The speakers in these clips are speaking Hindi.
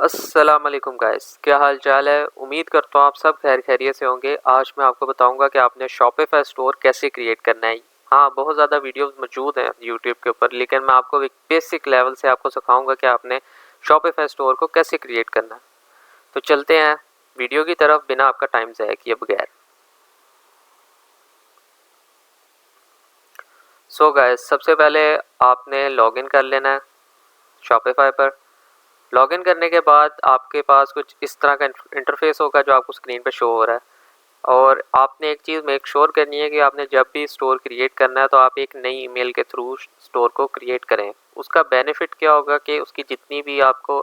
अस्सलाम वालेकुम गाइस, क्या हाल चाल है। उम्मीद करता हूँ आप सब खैर खैरियत से होंगे। आज मैं आपको बताऊंगा कि आपने शॉपिफाई स्टोर कैसे क्रिएट करना है। हाँ, बहुत ज़्यादा वीडियोस मौजूद हैं यूट्यूब के ऊपर, लेकिन मैं आपको एक बेसिक लेवल से आपको सिखाऊंगा कि आपने शॉपिफाई स्टोर को कैसे क्रिएट करना है। तो चलते हैं वीडियो की तरफ बिना आपका टाइम ज़ाया किए बगैर। सो गाइस, सबसे पहले आपने लॉगिन कर लेना है शॉपिफाई पर। लॉगिन करने के बाद आपके पास कुछ इस तरह का इंटरफेस होगा जो आपको स्क्रीन पर शो हो रहा है। और आपने एक चीज़ मेक श्योर करनी है कि आपने जब भी स्टोर क्रिएट करना है तो आप एक नई ईमेल के थ्रू स्टोर को क्रिएट करें। उसका बेनिफिट क्या होगा कि उसकी जितनी भी आपको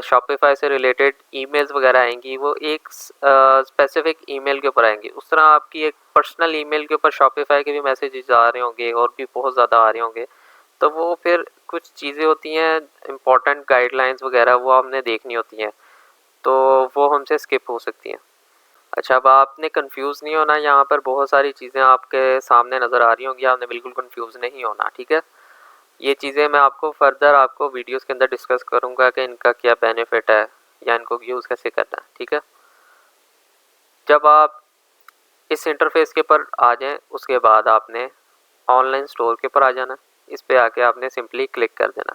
शॉपिफाई से रिलेटेड ईमेल्स वगैरह आएंगी वो एक स्पेसिफिक ईमेल के ऊपर आएंगी। उस तरह आपकी एक पर्सनल ईमेल के ऊपर शॉपिफाई के भी मैसेजेस आ रहे होंगे और भी बहुत ज़्यादा आ रहे होंगे। तो वो फिर कुछ चीज़ें होती हैं, इंपॉर्टेंट गाइडलाइंस वगैरह वो हमने देखनी होती हैं, तो वो हमसे स्किप हो सकती हैं। अच्छा, अब आपने कंफ्यूज नहीं होना। यहाँ पर बहुत सारी चीज़ें आपके सामने नज़र आ रही होंगी, आपने बिल्कुल कंफ्यूज नहीं होना, ठीक है। ये चीज़ें मैं आपको फर्दर आपको वीडियोस के अंदर डिस्कस करूँगा कि इनका क्या बेनिफिट है या इनको यूज़ कैसे करना है, ठीक है। जब आप इस इंटरफेस के ऊपर आ जाएं उसके बाद आपने ऑनलाइन स्टोर के ऊपर आ जाना। इस पे आके आपने सिंपली क्लिक कर देना।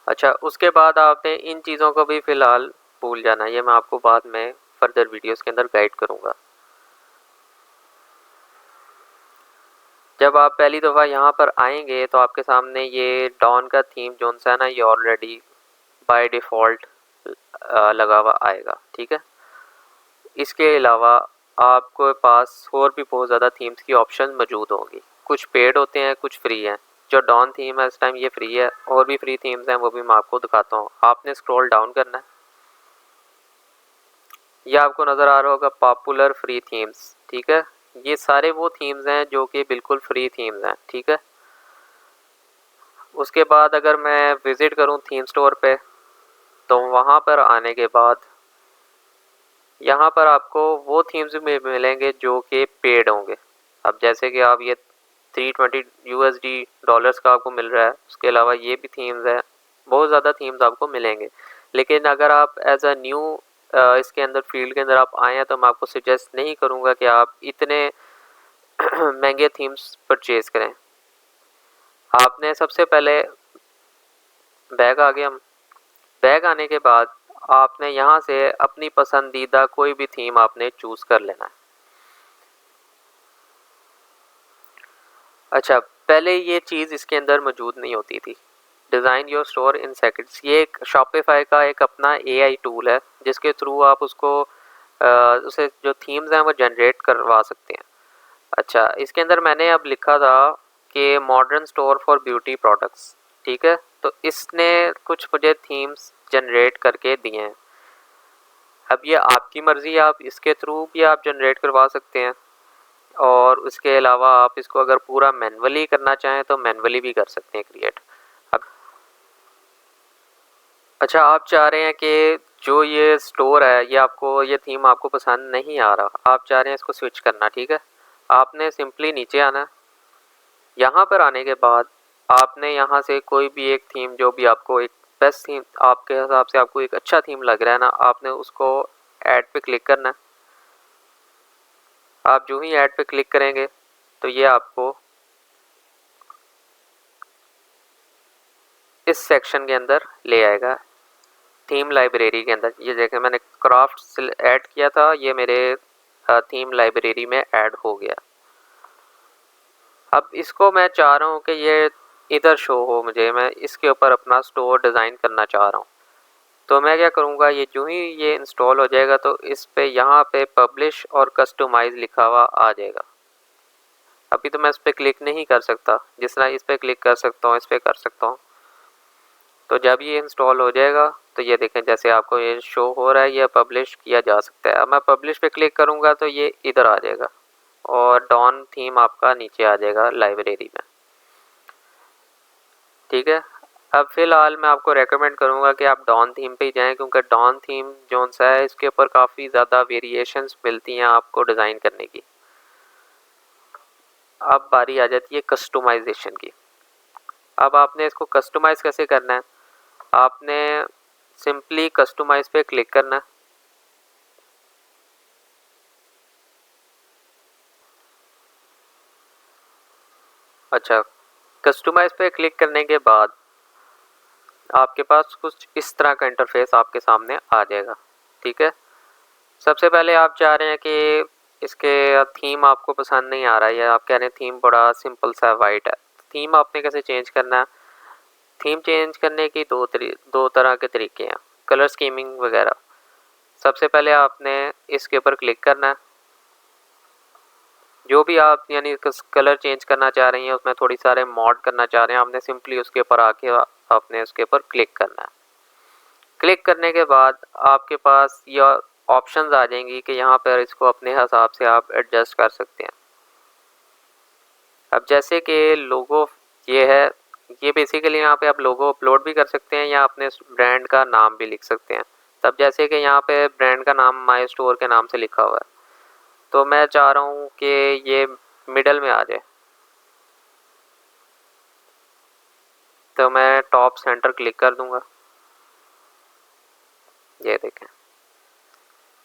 अच्छा, उसके बाद आपने इन चीज़ों को भी फ़िलहाल भूल जाना। ये मैं आपको बाद में फर्दर वीडियोस के अंदर गाइड करूँगा। जब आप पहली दफ़ा यहाँ पर आएंगे तो आपके सामने ये डॉन का थीम जोन सा है ना, ये ऑलरेडी बाय डिफ़ॉल्ट लगा हुआ आएगा, ठीक है। इसके अलावा आपके पास और भी बहुत ज़्यादा थीम्स की ऑप्शन मौजूद होंगी। कुछ पेड होते हैं, कुछ फ्री हैं। जो डॉन थीम है इस टाइम ये फ्री है, और भी फ्री थीम्स हैं वो भी मैं आपको दिखाता हूँ। आपने स्क्रॉल डाउन करना है। यह आपको नज़र आ रहा होगा पॉपुलर फ्री थीम्स, ठीक है। ये सारे वो थीम्स हैं जो कि बिल्कुल फ्री थीम्स हैं, ठीक है। उसके बाद अगर मैं विज़िट करूं थीम स्टोर पे, तो वहां पर आने के बाद यहाँ पर आपको वो थीम्स भी मिलेंगे जो कि पेड होंगे। अब जैसे कि आप ये 320 USD डॉलर्स का आपको मिल रहा है, उसके अलावा ये भी थीम्स हैं, बहुत ज़्यादा थीम्स आपको मिलेंगे। लेकिन अगर आप एज अ न्यू इसके अंदर फील्ड के अंदर आप आए हैं तो मैं आपको सजेस्ट नहीं करूँगा कि आप इतने महंगे थीम्स परचेज़ करें। आपने सबसे पहले बैग आ गया। हम बैग आने के बाद आपने यहाँ से अपनी पसंदीदा कोई भी थीम आपने चूज़ कर लेना है। अच्छा, पहले ये चीज़ इसके अंदर मौजूद नहीं होती थी, design your store in seconds. ये एक शॉपिफाई का एक अपना AI टूल है जिसके थ्रू आप उसको उसे जो थीम्स हैं वो जनरेट करवा सकते हैं। अच्छा, इसके अंदर मैंने अब लिखा था कि modern store for beauty products, ठीक है। तो इसने कुछ मुझे थीम्स जनरेट करके दिए हैं। अब ये आपकी मर्ज़ी है, आप इसके थ्रू भी आप जनरेट करवा सकते हैं, और उसके अलावा आप इसको अगर पूरा मैन्युअली करना चाहें तो मैन्युअली भी कर सकते हैं क्रिएट। अब अच्छा, आप चाह रहे हैं कि जो ये स्टोर है ये आपको ये थीम आपको पसंद नहीं आ रहा, आप चाह रहे हैं इसको स्विच करना, ठीक है। आपने सिंपली नीचे आना है। यहाँ पर आने के बाद आपने यहाँ से कोई भी एक थीम, जो भी आपको एक बेस्ट थीम आपके हिसाब से आपको एक अच्छा थीम लग रहा है ना, आपने उसको ऐड पे क्लिक करना है। आप जो ही ऐड पे क्लिक करेंगे तो ये आपको इस सेक्शन के अंदर ले आएगा, थीम लाइब्रेरी के अंदर। ये देखें, मैंने क्राफ्ट ऐड किया था, ये मेरे थीम लाइब्रेरी में ऐड हो गया। अब इसको मैं चाह रहा हूँ कि ये इधर शो हो, मुझे मैं इसके ऊपर अपना स्टोर डिज़ाइन करना चाह रहा हूँ। तो मैं क्या करूँगा, ये जो ही ये इंस्टॉल हो जाएगा तो इस पे यहाँ पे पब्लिश और कस्टमाइज़ लिखा हुआ आ जाएगा। अभी तो मैं इस पर क्लिक नहीं कर सकता, जिस तरह इस पर क्लिक कर सकता हूँ इस पर कर सकता हूँ। तो जब ये इंस्टॉल हो जाएगा तो ये देखें, जैसे आपको ये शो हो रहा है, ये पब्लिश किया जा सकता है। अब मैं पब्लिश पे क्लिक करूँगा तो ये इधर आ जाएगा और डॉन थीम आपका नीचे आ जाएगा लाइब्रेरी में, ठीक है। अब फ़िलहाल मैं आपको रेकमेंड करूँगा कि आप डॉन थीम पे ही जाएँ, क्योंकि डॉन थीम जो सा है इसके ऊपर काफ़ी ज़्यादा वेरिएशंस मिलती हैं आपको डिज़ाइन करने की। अब बारी आ जाती है कस्टमाइजेशन की। अब आपने इसको कस्टमाइज़ कैसे करना है, आपने सिंपली कस्टमाइज़ पे क्लिक करना है। अच्छा, कस्टमाइज़ पे क्लिक करने के बाद आपके पास कुछ इस तरह का इंटरफेस आपके सामने आ जाएगा। ठीक है, सबसे पहले आप चाह रहे हैं कि इसके थीम आपको पसंद नहीं आ रहा है, या आप कह रहे हैं थीम बड़ा सिंपल सा वाइट है। थीम आपने कैसे चेंज करना है, थीम चेंज करने की दो तरह के तरीके हैं, कलर स्कीमिंग वगैरह। सबसे पहले आपने इसके ऊपर क्लिक करना है, जो भी आप यानी कलर चेंज करना चाह रही हैं, उसमें थोड़ी सारे मॉड करना चाह रहे हैं, आपने सिंपली उसके ऊपर आके आपने उसके ऊपर क्लिक करना है। क्लिक करने के बाद आपके पास यह ऑप्शंस आ जाएंगी कि यहाँ पर इसको अपने हिसाब से आप एडजस्ट कर सकते हैं। अब जैसे कि लोगो ये है, ये बेसिकली यहाँ पे आप लोगो अपलोड भी कर सकते हैं या अपने ब्रांड का नाम भी लिख सकते हैं। तब जैसे कि यहाँ पे ब्रांड का नाम माई स्टोर के नाम से लिखा हुआ है, तो मैं चाह रहा हूँ कि ये मिडल में आ जाए, तो मैं टॉप सेंटर क्लिक कर दूंगा। ये देखें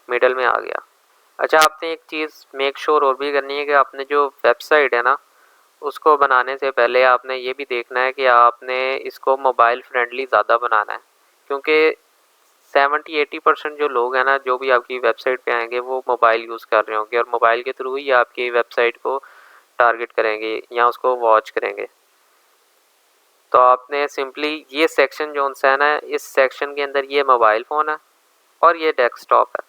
मिडल में आ गया। अच्छा, आपने एक चीज़ मेक श्योर और भी करनी है कि आपने जो वेबसाइट है ना, उसको बनाने से पहले आपने ये भी देखना है कि आपने इसको मोबाइल फ्रेंडली ज़्यादा बनाना है, क्योंकि 70-80% जो लोग हैं ना, जो भी आपकी वेबसाइट पे आएंगे वो मोबाइल यूज़ कर रहे होंगे और मोबाइल के थ्रू ही आपकी वेबसाइट को टारगेट करेंगे या उसको वॉच करेंगे। तो आपने सिंपली ये सेक्शन जो है ना, इस सेक्शन के अंदर ये मोबाइल फ़ोन है और ये डेस्कटॉप है,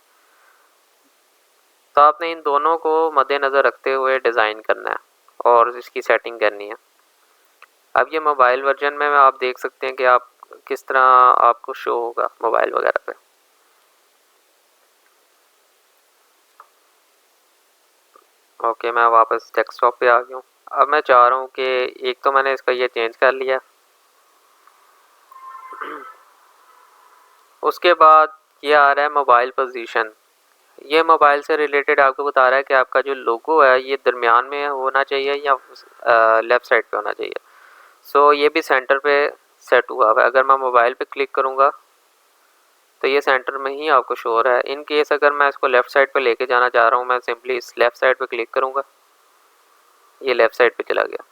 तो आपने इन दोनों को मद्देनज़र रखते हुए डिज़ाइन करना है और इसकी सेटिंग करनी है। अब ये मोबाइल वर्जन में आप देख सकते हैं कि आप किस तरह आपको शो होगा मोबाइल वगैरह पे। ओके, मैं वापस डेस्कटॉप पे आ गया हूँ। अब मैं चाह रहा हूँ कि एक तो मैंने इसका ये चेंज कर लिया, उसके बाद ये आ रहा है मोबाइल पोजीशन। ये मोबाइल से रिलेटेड आपको बता रहा है कि आपका जो लोगो है ये दरमियान में होना चाहिए या लेफ़्ट साइड पे होना चाहिए। सो ये भी सेंटर पे सेट हुआ हुआ है। अगर मैं मोबाइल पे क्लिक करूँगा तो ये सेंटर में ही आपको शो हो रहा है। इन केस अगर मैं इसको लेफ़्ट साइड पे लेके जाना चाह रहा हूँ, मैं सिंपली इस लेफ़्ट साइड पे क्लिक करूँगा, ये लेफ़्ट साइड पे चला गया।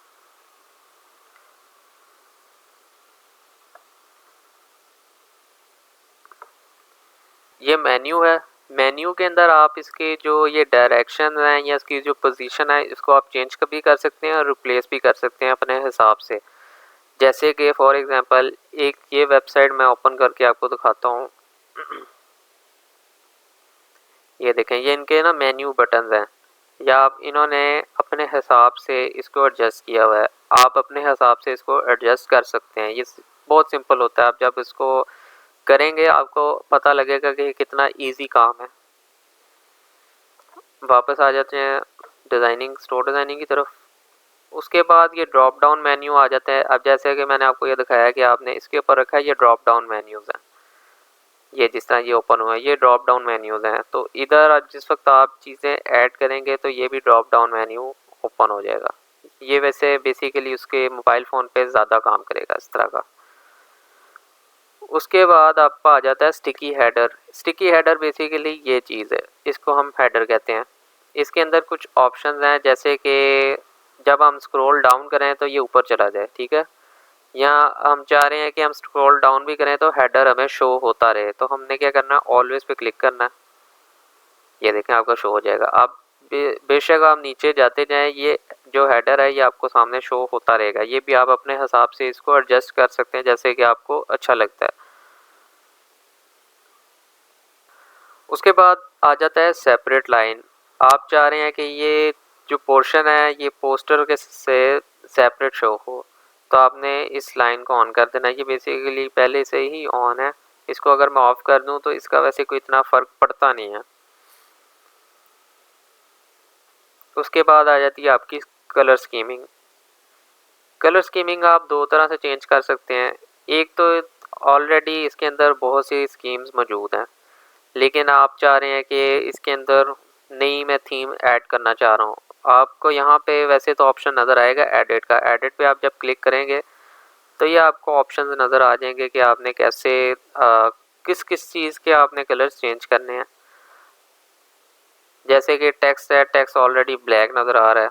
ये मेन्यू है, मेन्यू के अंदर आप इसके जो ये डायरेक्शन है या इसकी जो पोजीशन है, इसको आप चेंज भी कर सकते हैं और रिप्लेस भी कर सकते हैं अपने हिसाब से। जैसे कि फॉर एग्जांपल एक ये वेबसाइट मैं ओपन करके आपको दिखाता हूँ। ये देखें, ये इनके ना मेन्यू बटन्स हैं, या आप इन्होंने अपने हिसाब से इसको एडजस्ट किया हुआ है। आप अपने हिसाब से इसको एडजस्ट कर सकते हैं। ये बहुत सिंपल होता है। आप जब इसको करेंगे आपको पता लगेगा कि कितना इजी काम है। वापस आ जाते हैं डिज़ाइनिंग, स्टोर डिज़ाइनिंग की तरफ। उसके बाद ये ड्रॉप डाउन मेन्यू आ जाता है। अब जैसे कि मैंने आपको ये दिखाया कि आपने इसके ऊपर रखा है, ये ड्रॉप डाउन मेन्यूज़ हैं। ये जिस तरह ये ओपन हुआ है, ये ड्रॉप डाउन मेन्यूज़ हैं। तो इधर जिस वक्त आप चीज़ें ऐड करेंगे तो ये भी ड्रॉप डाउन मेन्यू ओपन हो जाएगा। ये वैसे बेसिकली उसके मोबाइल फ़ोन पे ज़्यादा काम करेगा इस तरह का। उसके बाद आपका आ जाता है sticky header. Sticky header basically ये चीज़ है, इसको हम हेडर कहते हैं। इसके अंदर कुछ ऑप्शंस हैं, जैसे कि जब हम स्क्रॉल डाउन करें तो ये ऊपर चला जाए, ठीक है, या हम चाह रहे हैं कि हम स्क्रॉल डाउन भी करें तो हेडर हमें शो होता रहे, तो हमने क्या करना है, ऑलवेज पे क्लिक करना है। ये देखें आपका शो हो जाएगा। आप बेशक आप नीचे जाते जाएं, ये जो हेडर है ये आपको सामने शो होता रहेगा। ये भी आप अपने हिसाब से इसको एडजस्ट कर सकते हैं जैसे कि आपको अच्छा लगता है। उसके बाद आ जाता है सेपरेट लाइन। आप चाह रहे हैं कि ये जो पोर्शन है ये पोस्टर के से सेपरेट शो हो, तो आपने इस लाइन को ऑन कर देना है। ये बेसिकली पहले से ही ऑन है। इसको अगर मैं ऑफ़ कर दूं तो इसका वैसे कोई इतना फ़र्क पड़ता नहीं है। उसके बाद आ जाती है आपकी कलर स्कीमिंग। कलर स्कीमिंग आप दो तरह से चेंज कर सकते हैं। एक तो ऑलरेडी इसके अंदर बहुत सी स्कीम्स मौजूद हैं, लेकिन आप चाह रहे हैं कि इसके अंदर नई मैं थीम ऐड करना चाह रहा हूँ। आपको यहाँ पे वैसे तो ऑप्शन नज़र आएगा एडिट का। एडिट पे आप जब क्लिक करेंगे तो ये आपको ऑप्शंस नज़र आ जाएंगे कि आपने कैसे किस किस चीज़ के आपने कलर्स चेंज करने हैं। जैसे कि टेक्स्ट है, टेक्स्ट ऑलरेडी ब्लैक नज़र आ रहा है।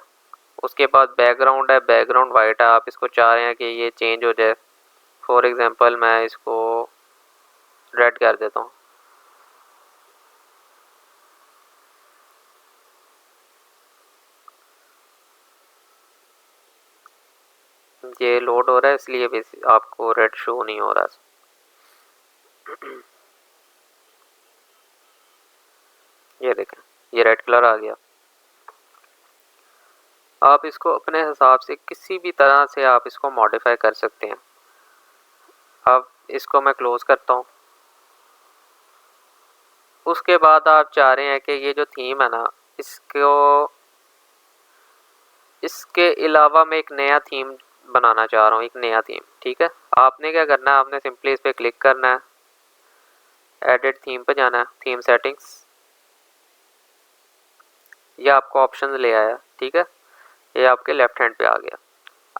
उसके बाद बैकग्राउंड है, बैकग्राउंड वाइट है। आप इसको चाह रहे हैं कि ये चेंज हो जाए। फॉर एग्जांपल मैं इसको रेड कर देता हूँ। ये लोड हो रहा है इसलिए भी आपको रेड शो नहीं हो रहा। ये देखें, ये रेड कलर आ गया। आप इसको अपने हिसाब से किसी भी तरह से आप इसको मॉडिफाई कर सकते हैं। अब इसको मैं क्लोज करता हूँ। उसके बाद आप चाह रहे हैं कि ये जो थीम है ना, इसको इसके अलावा मैं एक नया थीम बनाना चाह रहा हूँ, एक नया थीम। ठीक है, आपने क्या करना है, आपने सिंपली इस पर क्लिक करना है, एडिट थीम पे जाना है, थीम सेटिंग्स, ये आपको ऑप्शन ले आया। ठीक है, ये आपके लेफ्ट हैंड पे आ गया।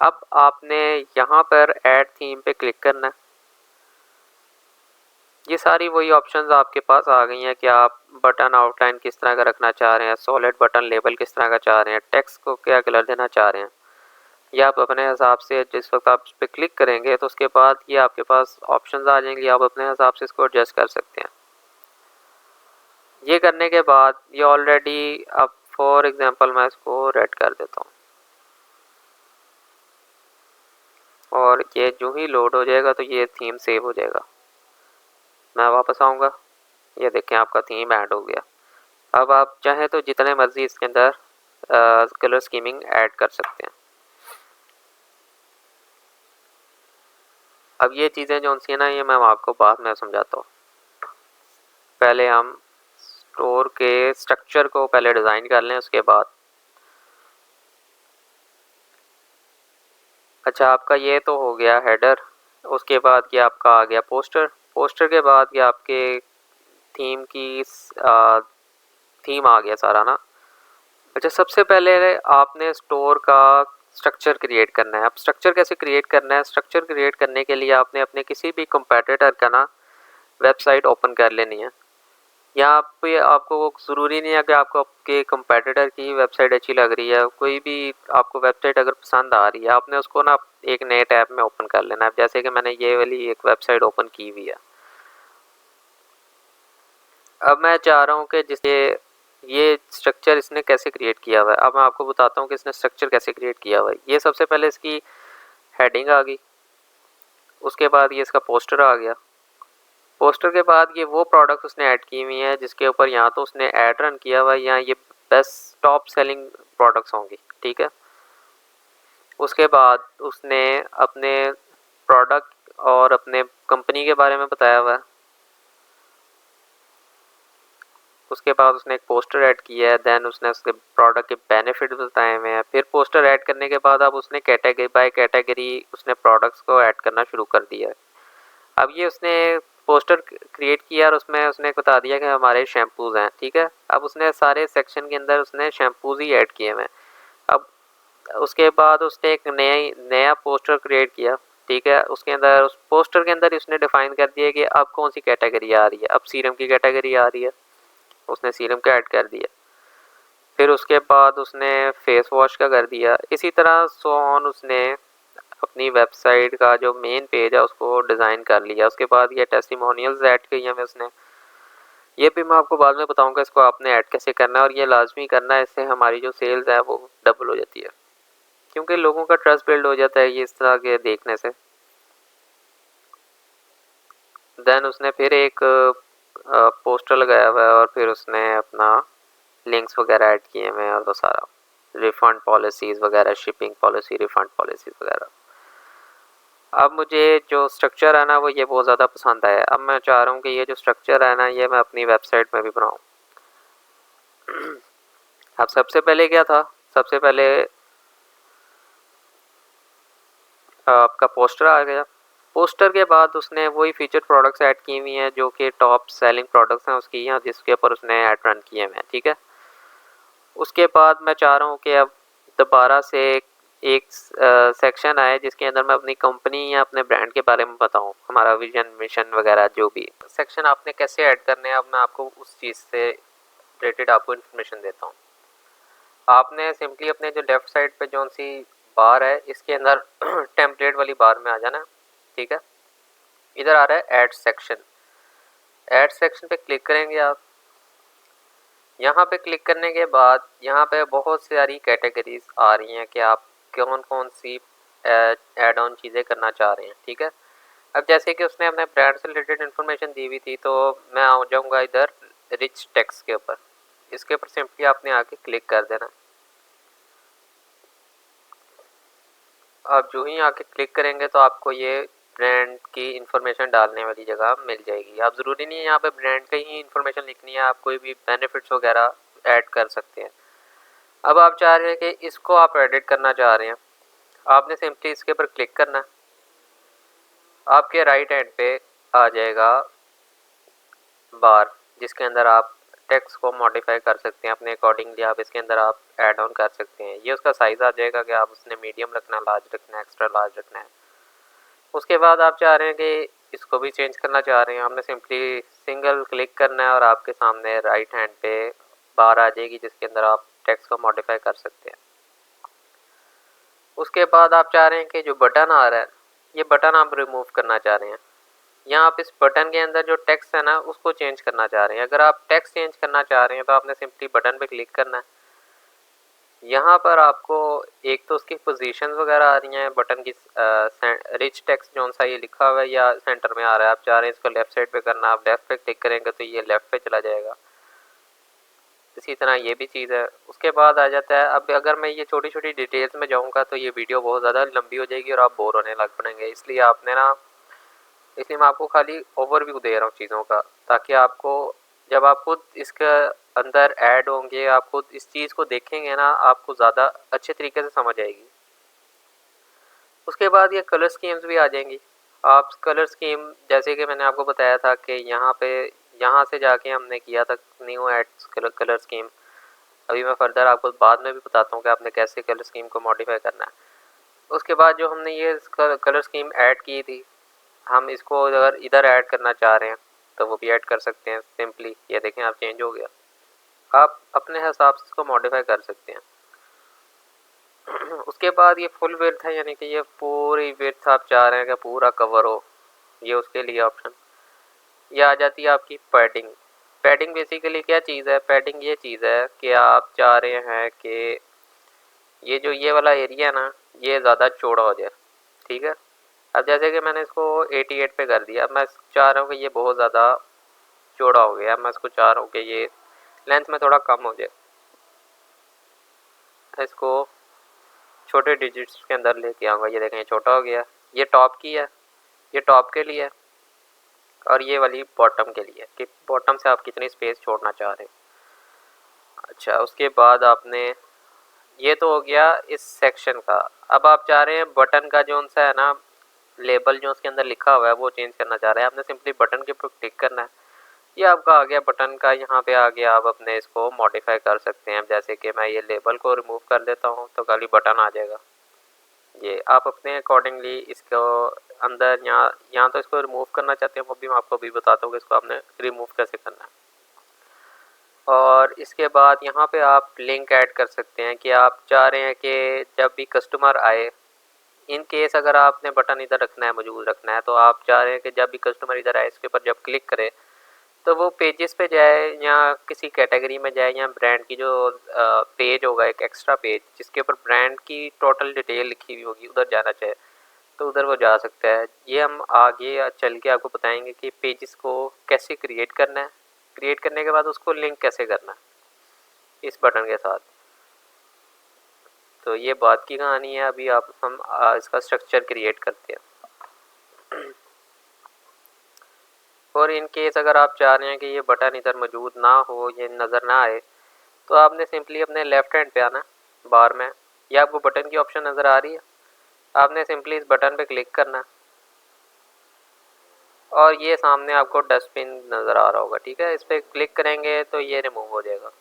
अब आपने यहाँ पर ऐड थीम पे क्लिक करना है। ये सारी वही ऑप्शंस आपके पास आ गई हैं कि आप बटन आउटलाइन किस तरह का रखना चाह रहे हैं, सॉलिड बटन लेबल किस तरह का चाह रहे हैं, टेक्स्ट को क्या कलर देना चाह रहे हैं। ये आप अपने हिसाब से जिस वक्त आप इस पर क्लिक करेंगे तो उसके बाद ये आपके पास ऑप्शंस आ जाएंगे, आप अपने हिसाब से इसको एडजस्ट कर सकते हैं। ये करने के बाद ये ऑलरेडी, अब फॉर एग्जांपल मैं इसको रेड कर देता हूँ और ये जो ही लोड हो जाएगा तो ये थीम सेव हो जाएगा। मैं वापस आऊँगा, ये देखें आपका थीम ऐड हो गया। अब आप चाहें तो जितने मर्जी इसके अंदर कलर स्कीमिंग ऐड कर सकते हैं। अब ये चीज़ें जो सी है ना, ये मैं आपको बाद में समझाता हूँ। पहले हम स्टोर के स्ट्रक्चर को पहले डिज़ाइन कर लें, उसके बाद। अच्छा, आपका ये तो हो गया हेडर। उसके बाद ये आपका आ गया पोस्टर। पोस्टर के बाद ये आपके थीम की थीम आ गया सारा ना। अच्छा, सबसे पहले आपने स्टोर का स्ट्रक्चर क्रिएट करना है। अब स्ट्रक्चर कैसे क्रिएट करना है, स्ट्रक्चर क्रिएट करने के लिए आपने अपने किसी भी कंपेटिटर का ना वेबसाइट ओपन कर लेनी है। यहाँ पे आपको वो ज़रूरी नहीं है कि आपको आपके कंपेटिटर की वेबसाइट अच्छी लग रही है, कोई भी आपको वेबसाइट अगर पसंद आ रही है, आपने उसको ना एक नए टैब में ओपन कर लेना है। जैसे कि मैंने ये वाली एक वेबसाइट ओपन की हुई है। अब मैं चाह रहा हूँ कि जिसे ये स्ट्रक्चर इसने कैसे क्रिएट किया हुआ है, अब मैं आपको बताता हूँ कि इसने स्ट्रक्चर कैसे क्रिएट किया हुआ है। ये सबसे पहले इसकी हेडिंग आ गई, उसके बाद ये इसका पोस्टर आ गया। पोस्टर के बाद ये वो प्रोडक्ट उसने ऐड की हुई हैं जिसके ऊपर यहाँ तो उसने ऐड रन किया हुआ है, या ये बेस्ट टॉप सेलिंग प्रोडक्ट्स होंगी। ठीक है, उसके बाद उसने अपने प्रोडक्ट और अपने कंपनी के बारे में बताया हुआ है। उसके बाद उसने एक पोस्टर ऐड किया है, देन उसने उसके प्रोडक्ट के बेनिफिट बताए हुए हैं। फिर पोस्टर ऐड करने के बाद अब उसने कैटेगरी बाय कैटेगरी उसने प्रोडक्ट्स को ऐड करना शुरू कर दिया है। अब ये उसने पोस्टर क्रिएट किया और उसमें उसने बता दिया कि हमारे शैम्पूज़ हैं। ठीक है, अब उसने सारे सेक्शन के अंदर उसने शैम्पूज़ ही ऐड किए हुए हैं। अब उसके बाद उसने एक नया पोस्टर क्रिएट किया। ठीक है, उसके अंदर उस पोस्टर के अंदर उसने डिफ़ाइन कर दिया कि अब कौन सी कैटेगरी आ रही है। अब सीरम की कैटेगरी आ रही है, उसने सीरम का ऐड कर दिया। फिर उसके बाद उसने फेस वॉश का कर दिया। इसी तरह सो ऑन उसने अपनी वेबसाइट का जो मेन पेज है उसको डिज़ाइन कर लिया। उसके बाद ये टेस्टिमोनियल्स ऐड की हैं उसने, ये भी मैं आपको बाद में बताऊंगा इसको आपने ऐड कैसे करना है, और ये लाजमी करना है, इससे हमारी जो सेल्स है वो डबल हो जाती है, क्योंकि लोगों का ट्रस्ट बिल्ड हो जाता है ये इस तरह के देखने से। देन उसने फिर एक पोस्टर लगाया हुआ है और फिर उसने अपना लिंक्स वगैरह ऐड किए हैं और वो सारा रिफ़ंड पॉलिसीज़ वगैरह, शिपिंग पॉलिसी, रिफ़ंड पॉलिसीज़ वगैरह। अब मुझे जो स्ट्रक्चर है ना वो ये बहुत ज़्यादा पसंद आया। अब मैं चाह रहा हूँ कि ये जो स्ट्रक्चर है ना ये मैं अपनी वेबसाइट में भी बनाऊँ। अब सबसे पहले क्या था, सबसे पहले आपका पोस्टर आ गया। पोस्टर के बाद उसने वही फीचर प्रोडक्ट्स ऐड की हुई हैं जो कि टॉप सेलिंग प्रोडक्ट्स हैं उसकी हैं, जिसके ऊपर उसने ऐड रन किए हुए हैं, ठीक है। उसके बाद मैं चाह रहा हूँ कि अब दोबारा से एक सेक्शन आए जिसके अंदर मैं अपनी कंपनी या अपने ब्रांड के बारे में बताऊँ, हमारा विजन मिशन वगैरह जो भी सेक्शन आपने कैसे ऐड करने हैं, अब मैं आपको उस चीज़ से रिलेटेड आपको इन्फॉर्मेशन देता हूँ। आपने सिंपली अपने जो लेफ़्ट साइड पे जो सी बार है इसके अंदर टेम्पलेट वाली बार में आ जाना, ठीक है। इधर आ रहा है ऐड सेक्शन, ऐड सेक्शन पे क्लिक करेंगे आप। यहाँ पे क्लिक करने के बाद यहाँ पे बहुत सारी कैटेगरीज आ रही हैं कि आप कौन कौन सी ऐड ऑन चीज़ें करना चाह रहे हैं, ठीक है। अब जैसे कि उसने अपने ब्रांड से रिलेटेड इन्फॉर्मेशन दी हुई थी तो मैं आ जाऊँगा इधर रिच टेक्स्ट के ऊपर। इसके ऊपर सिंपली आपने आके क्लिक कर देना। आप जो ही आके क्लिक करेंगे तो आपको ये ब्रांड की इन्फॉर्मेशन डालने वाली जगह मिल जाएगी। आप ज़रूरी नहीं है यहाँ पे ब्रांड का ही इन्फॉर्मेशन लिखनी है, आप कोई भी बेनिफिट्स वगैरह ऐड कर सकते हैं। अब आप चाह रहे हैं कि इसको आप एडिट करना चाह रहे हैं, आपने सिंपली इसके ऊपर क्लिक करना। आपके राइट हैंड पे आ जाएगा बार जिसके अंदर आप टेक्स्ट को मॉडिफाई कर सकते हैं अपने अकॉर्डिंगली, आप इसके अंदर आप ऐड ऑन कर सकते हैं। ये उसका साइज़ आ जाएगा कि आप उसने मीडियम रखना, लार्ज रखना, एक्स्ट्रा लार्ज रखना है। उसके बाद आप चाह रहे हैं कि इसको भी चेंज करना चाह रहे हैं, आपने सिंपली सिंगल क्लिक करना है और आपके सामने राइट हैंड पे बार आ जाएगी जिसके अंदर आप टेक्स्ट को मॉडिफाई कर सकते हैं। उसके बाद आप चाह रहे हैं कि जो बटन आ रहा है ये बटन आप रिमूव करना चाह रहे हैं, यहाँ आप इस बटन के अंदर जो टेक्स्ट है ना उसको चेंज करना चाह रहे हैं। अगर आप टेक्स्ट चेंज करना चाह रहे हैं तो आपने सिंपली बटन पे क्लिक करना है। यहाँ पर आपको एक तो उसकी पोजीशंस वगैरह आ रही हैं बटन की, रिच टेक्स्ट जो सा ये लिखा हुआ है या सेंटर में आ रहा है, आप चाह रहे हैं इसको लेफ़्ट साइड पे करना, आप लेफ़्ट पे क्लिक करेंगे तो ये लेफ़्ट पे चला जाएगा। इसी तरह ये भी चीज़ है। उसके बाद आ जाता है, अब अगर मैं ये छोटी छोटी डिटेल्स में जाऊँगा तो ये वीडियो बहुत ज़्यादा लंबी हो जाएगी और आप बोर होने लग पड़ेंगे, इसलिए आपने ना, इसलिए मैं आपको खाली ओवरव्यू दे रहा हूँ चीज़ों का, ताकि आपको जब आप खुद इसके अंदर ऐड होंगे, आप खुद इस चीज़ को देखेंगे ना, आपको ज़्यादा अच्छे तरीके से समझ आएगी। उसके बाद ये कलर स्कीम्स भी आ जाएंगी। आप कलर स्कीम जैसे कि मैंने आपको बताया था कि यहाँ पे यहाँ से जाके हमने किया था न्यू एड्स कलर स्कीम। अभी मैं फर्दर आपको बाद में भी बताता हूँ कि आपने कैसे कलर स्कीम को मॉडिफाई करना है। उसके बाद जो हमने ये कलर स्कीम ऐड की थी, हम इसको अगर इधर ऐड करना चाह रहे हैं तो वो भी ऐड कर सकते हैं सिंपली। ये देखें आप चेंज हो गया, आप अपने हिसाब से इसको मॉडिफाई कर सकते हैं। उसके बाद ये फुल विड्थ है, यानी कि ये पूरी विड्थ आप चाह रहे हैं कि पूरा कवर हो, ये उसके लिए ऑप्शन। ये आ जाती है आपकी पैडिंग। पैडिंग बेसिकली क्या चीज़ है, पैडिंग ये चीज़ है कि आप चाह रहे हैं कि ये जो ये वाला एरिया ना ये ज़्यादा चौड़ा हो जाए, ठीक है। अब जैसे कि मैंने इसको 88 पे कर दिया, अब मैं चाह रहा हूँ कि ये बहुत ज़्यादा चौड़ा हो गया, मैं इसको चाह रहा हूँ कि ये लेंथ में थोड़ा कम हो जाए। इसको छोटे डिजिट्स के अंदर लेके आऊँगा, ये देखें छोटा हो गया। ये टॉप की है, ये टॉप के लिए है, और ये वाली बॉटम के लिए कि बॉटम से आप कितनी स्पेस छोड़ना चाह रहे हैं। अच्छा, उसके बाद आपने ये तो हो गया इस सेक्शन का। अब आप चाह रहे हैं बटन का जो सा है ना लेबल जो उसके अंदर लिखा हुआ है वो चेंज करना चाह रहे हैं, आपने सिंपली बटन के ऊपर क्लिक करना है। ये आपका आ गया बटन का, यहाँ पे आ गया। आप अपने इसको मॉडिफाई कर सकते हैं, जैसे कि मैं ये लेबल को रिमूव कर देता हूँ तो खाली बटन आ जाएगा। ये आप अपने अकॉर्डिंगली इसको अंदर यहाँ यहाँ तो इसको रिमूव करना चाहते हैं, वो भी मैं आपको अभी बताता हूँ कि इसको आपने रिमूव कैसे करना है। और इसके बाद यहाँ पे आप लिंक ऐड कर सकते हैं कि आप चाह रहे हैं कि जब भी कस्टमर आए, इन केस अगर आपने बटन इधर रखना है, मौजूद रखना है, तो आप चाह रहे हैं कि जब भी कस्टमर इधर आए इसके ऊपर जब क्लिक करे तो वो पेजेस पे जाए या किसी कैटेगरी में जाए, या ब्रांड की जो पेज होगा एक एक्स्ट्रा पेज जिसके ऊपर ब्रांड की टोटल डिटेल लिखी हुई होगी उधर जाना चाहे तो उधर वो जा सकता है। ये हम आगे चल के आपको बताएंगे कि पेजेस को कैसे क्रिएट करना है, क्रिएट करने के बाद उसको लिंक कैसे करना है इस बटन के साथ। तो ये बात की कहानी है। अभी आप हम इसका स्ट्रक्चर क्रिएट करते हैं। और इन केस अगर आप चाह रहे हैं कि ये बटन इधर मौजूद ना हो, ये नज़र ना आए, तो आपने सिंपली अपने लेफ़्ट हैंड पे आना बार में, ये आपको बटन की ऑप्शन नज़र आ रही है, आपने सिंपली इस बटन पे क्लिक करना। और ये सामने आपको डस्टबिन नज़र आ रहा होगा, ठीक है। इस पर क्लिक करेंगे तो ये रिमूव हो जाएगा,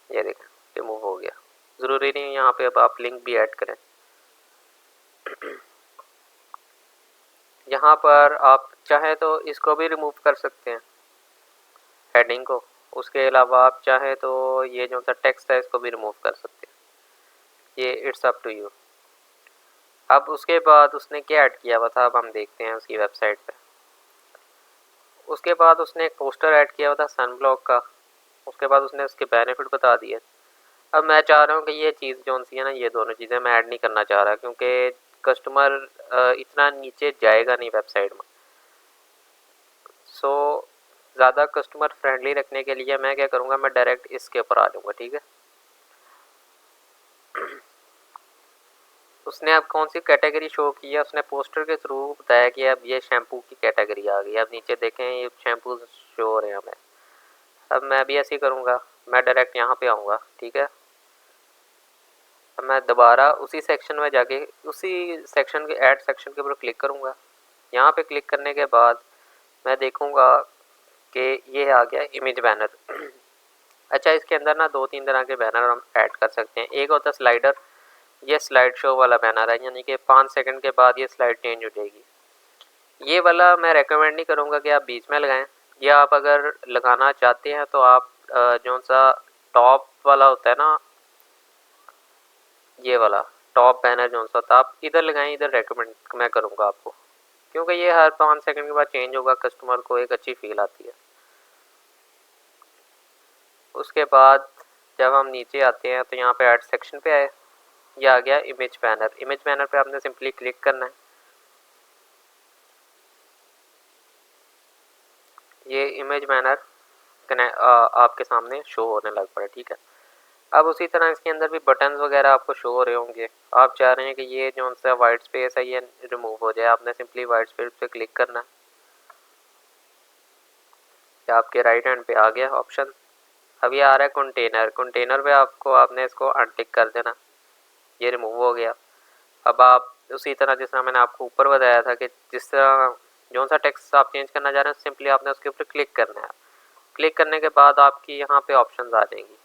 ये देखें रिमूव हो गया। ज़रूरी नहीं यहाँ पे अब आप लिंक भी ऐड करें। यहाँ पर आप चाहें तो इसको भी रिमूव कर सकते हैं, हेडिंग को। उसके अलावा आप चाहें तो ये जो सा टेक्स्ट है इसको भी रिमूव कर सकते हैं, ये इट्स अप टू यू। अब उसके बाद उसने क्या ऐड किया हुआ था, अब हम देखते हैं उसकी वेबसाइट पे। उसके बाद उसने एक पोस्टर ऐड किया हुआ था सन ब्लॉक का। उसके बाद उसने उसके बेनिफिट बता दिए। अब मैं चाह रहा हूँ कि ये चीज़ जो सी है ना, ये दोनों चीज़ें मैं ऐड नहीं करना चाह रहा, क्योंकि कस्टमर इतना नीचे जाएगा नहीं वेबसाइट में। सो ज़्यादा कस्टमर फ्रेंडली रखने के लिए मैं क्या करूँगा, मैं डायरेक्ट इसके ऊपर आ जाऊँगा, ठीक है। उसने अब कौन सी कैटेगरी शो की है, उसने पोस्टर के थ्रू बताया कि अब ये शैम्पू की कैटेगरी आ गई। अब नीचे देखें ये शैम्पू शो हो रहे हैं हमें। अब मैं भी ऐसे ही करूँगा, मैं डायरेक्ट यहाँ पे आऊँगा, ठीक है। अब मैं दोबारा उसी सेक्शन में जाके उसी सेक्शन के ऐड सेक्शन के ऊपर क्लिक करूँगा। यहाँ पे क्लिक करने के बाद मैं देखूँगा कि ये आ गया इमेज बैनर। अच्छा, इसके अंदर ना 2-3 तरह के बैनर हम ऐड कर सकते हैं। एक होता है स्लाइडर, ये स्लाइड शो वाला बैनर है, यानी कि 5 सेकंड के बाद ये स्लाइड चेंज हो जाएगी। ये वाला मैं रेकमेंड नहीं करूँगा कि आप बीच में लगाएं, या आप अगर लगाना चाहते हैं तो आप जो सा टॉप वाला होता है ना, ये वाला टॉप बैनर जो सा था, आप इधर लगाएं, इधर रेकमेंड मैं करूँगा आपको, क्योंकि ये हर 5 सेकंड के बाद चेंज होगा, कस्टमर को एक अच्छी फील आती है। उसके बाद जब हम नीचे आते हैं तो यहाँ पे ऐड सेक्शन पे आए, ये आ गया इमेज बैनर। इमेज बैनर पे आपने सिंपली क्लिक करना है, ये इमेज बैनर आपके सामने शो होने लग पड़ा, ठीक है। अब उसी तरह इसके अंदर भी बटन्स वगैरह आपको शो हो रहे होंगे। आप चाह रहे हैं कि ये जो सा वाइट स्पेस है ये रिमूव हो जाए, आपने सिंपली वाइट स्पेस पे क्लिक करना है। आपके राइट हैंड पे आ गया ऑप्शन। अब ये आ रहा है कंटेनर, कंटेनर पे आपने इसको अनटिक कर देना, ये रिमूव हो गया। अब आप उसी तरह जिस तरह मैंने आपको ऊपर बताया था कि जिस तरह जो सा टेक्स्ट आप चेंज करना चाह रहे हैं, सिंपली आपने उसके ऊपर क्लिक करना है। क्लिक करने के बाद आपकी यहाँ पे ऑप्शंस आ जाएंगी।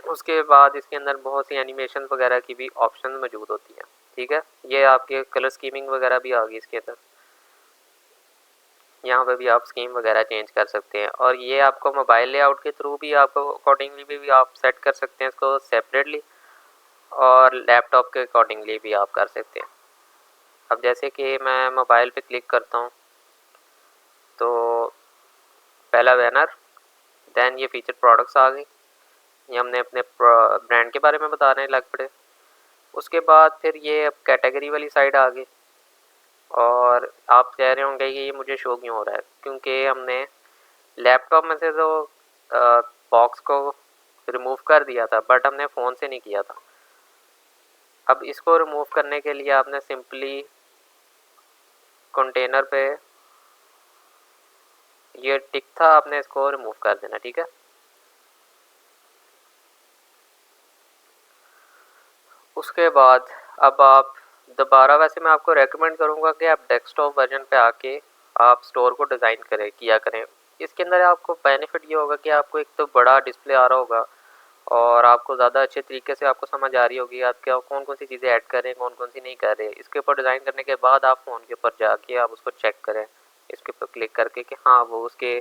उसके बाद इसके अंदर बहुत सी एनिमेशन वगैरह की भी ऑप्शन मौजूद होती है, ठीक है। ये आपके कलर स्कीमिंग वगैरह भी आ गई इसके अंदर, यहाँ पे भी आप स्कीम वगैरह चेंज कर सकते हैं। और ये आपको मोबाइल लेआउट के थ्रू भी आपको अकॉर्डिंगली भी आप सेट कर सकते हैं इसको सेपरेटली, और लैपटॉप के अकॉर्डिंगली भी आप कर सकते हैं। अब जैसे कि मैं मोबाइल पे क्लिक करता हूँ तो पहला बैनर, देन ये फीचर प्रोडक्ट्स आ गई, ये हमने अपने ब्रांड के बारे में बताने लग पड़े। उसके बाद फिर ये अब कैटेगरी वाली साइड आ गई, और आप कह रहे होंगे कि ये मुझे शो क्यों हो रहा है, क्योंकि हमने लैपटॉप में से तो बॉक्स को रिमूव कर दिया था, बट हमने फ़ोन से नहीं किया था। अब इसको रिमूव करने के लिए आपने सिंपली कंटेनर पे ये टिक था, आपने इसको रिमूव कर देना, ठीक है। उसके बाद अब आप दोबारा, वैसे मैं आपको रेकमेंड करूँगा कि आप डेस्कटॉप वर्जन पे आके आप स्टोर को डिज़ाइन किया करें। इसके अंदर आपको बेनिफिट ये होगा कि आपको एक तो बड़ा डिस्प्ले आ रहा होगा, और आपको ज़्यादा अच्छे तरीके से आपको समझ आ रही होगी आप क्या कौन कौन सी चीज़ें ऐड कर रहे हैं, कौन कौन सी नहीं कर रहे। इसके ऊपर डिज़ाइन करने के बाद आप फ़ोन के ऊपर जाके आप उसको चेक करें, इसके ऊपर क्लिक करके कि हाँ वो उसके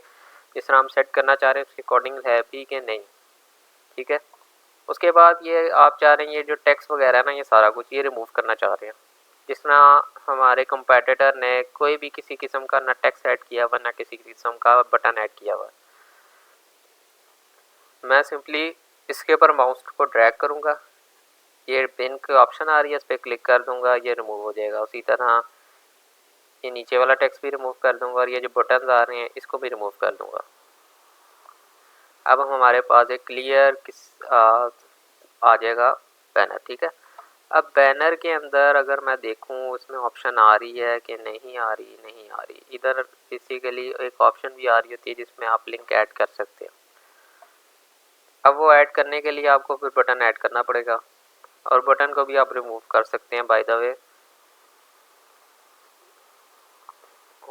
जिस तरह हम सेट करना चाह रहे हैं उसके अकॉर्डिंग है भी कि नहीं, ठीक है। उसके बाद ये आप चाह रहे हैं ये जो टेक्स्ट वगैरह है ना, ये सारा कुछ ये रिमूव करना चाह रहे हैं। जिस तरह हमारे कंपेटिटर ने कोई भी किसी किस्म का ना टेक्स्ट ऐड किया हुआ, ना किसी किस्म का बटन ऐड किया हुआ। मैं सिंपली इसके ऊपर माउस को ड्रैग करूँगा, ये पिन की ऑप्शन आ रही है, इस पर क्लिक कर दूँगा, ये रिमूव हो जाएगा। उसी तरह ये नीचे वाला टेक्स्ट भी रिमूव कर दूँगा, और ये जो बटन आ रहे हैं इसको भी रिमूव कर दूँगा। अब हमारे पास एक क्लियर आ जाएगा बैनर, ठीक है। अब बैनर के अंदर अगर मैं देखूं इसमें ऑप्शन आ रही है कि नहीं आ रही, नहीं आ रही। इधर बेसिकली एक ऑप्शन भी आ रही होती है जिसमें आप लिंक ऐड कर सकते हैं। अब वो ऐड करने के लिए आपको फिर बटन ऐड करना पड़ेगा, और बटन को भी आप रिमूव कर सकते हैं बाय द वे।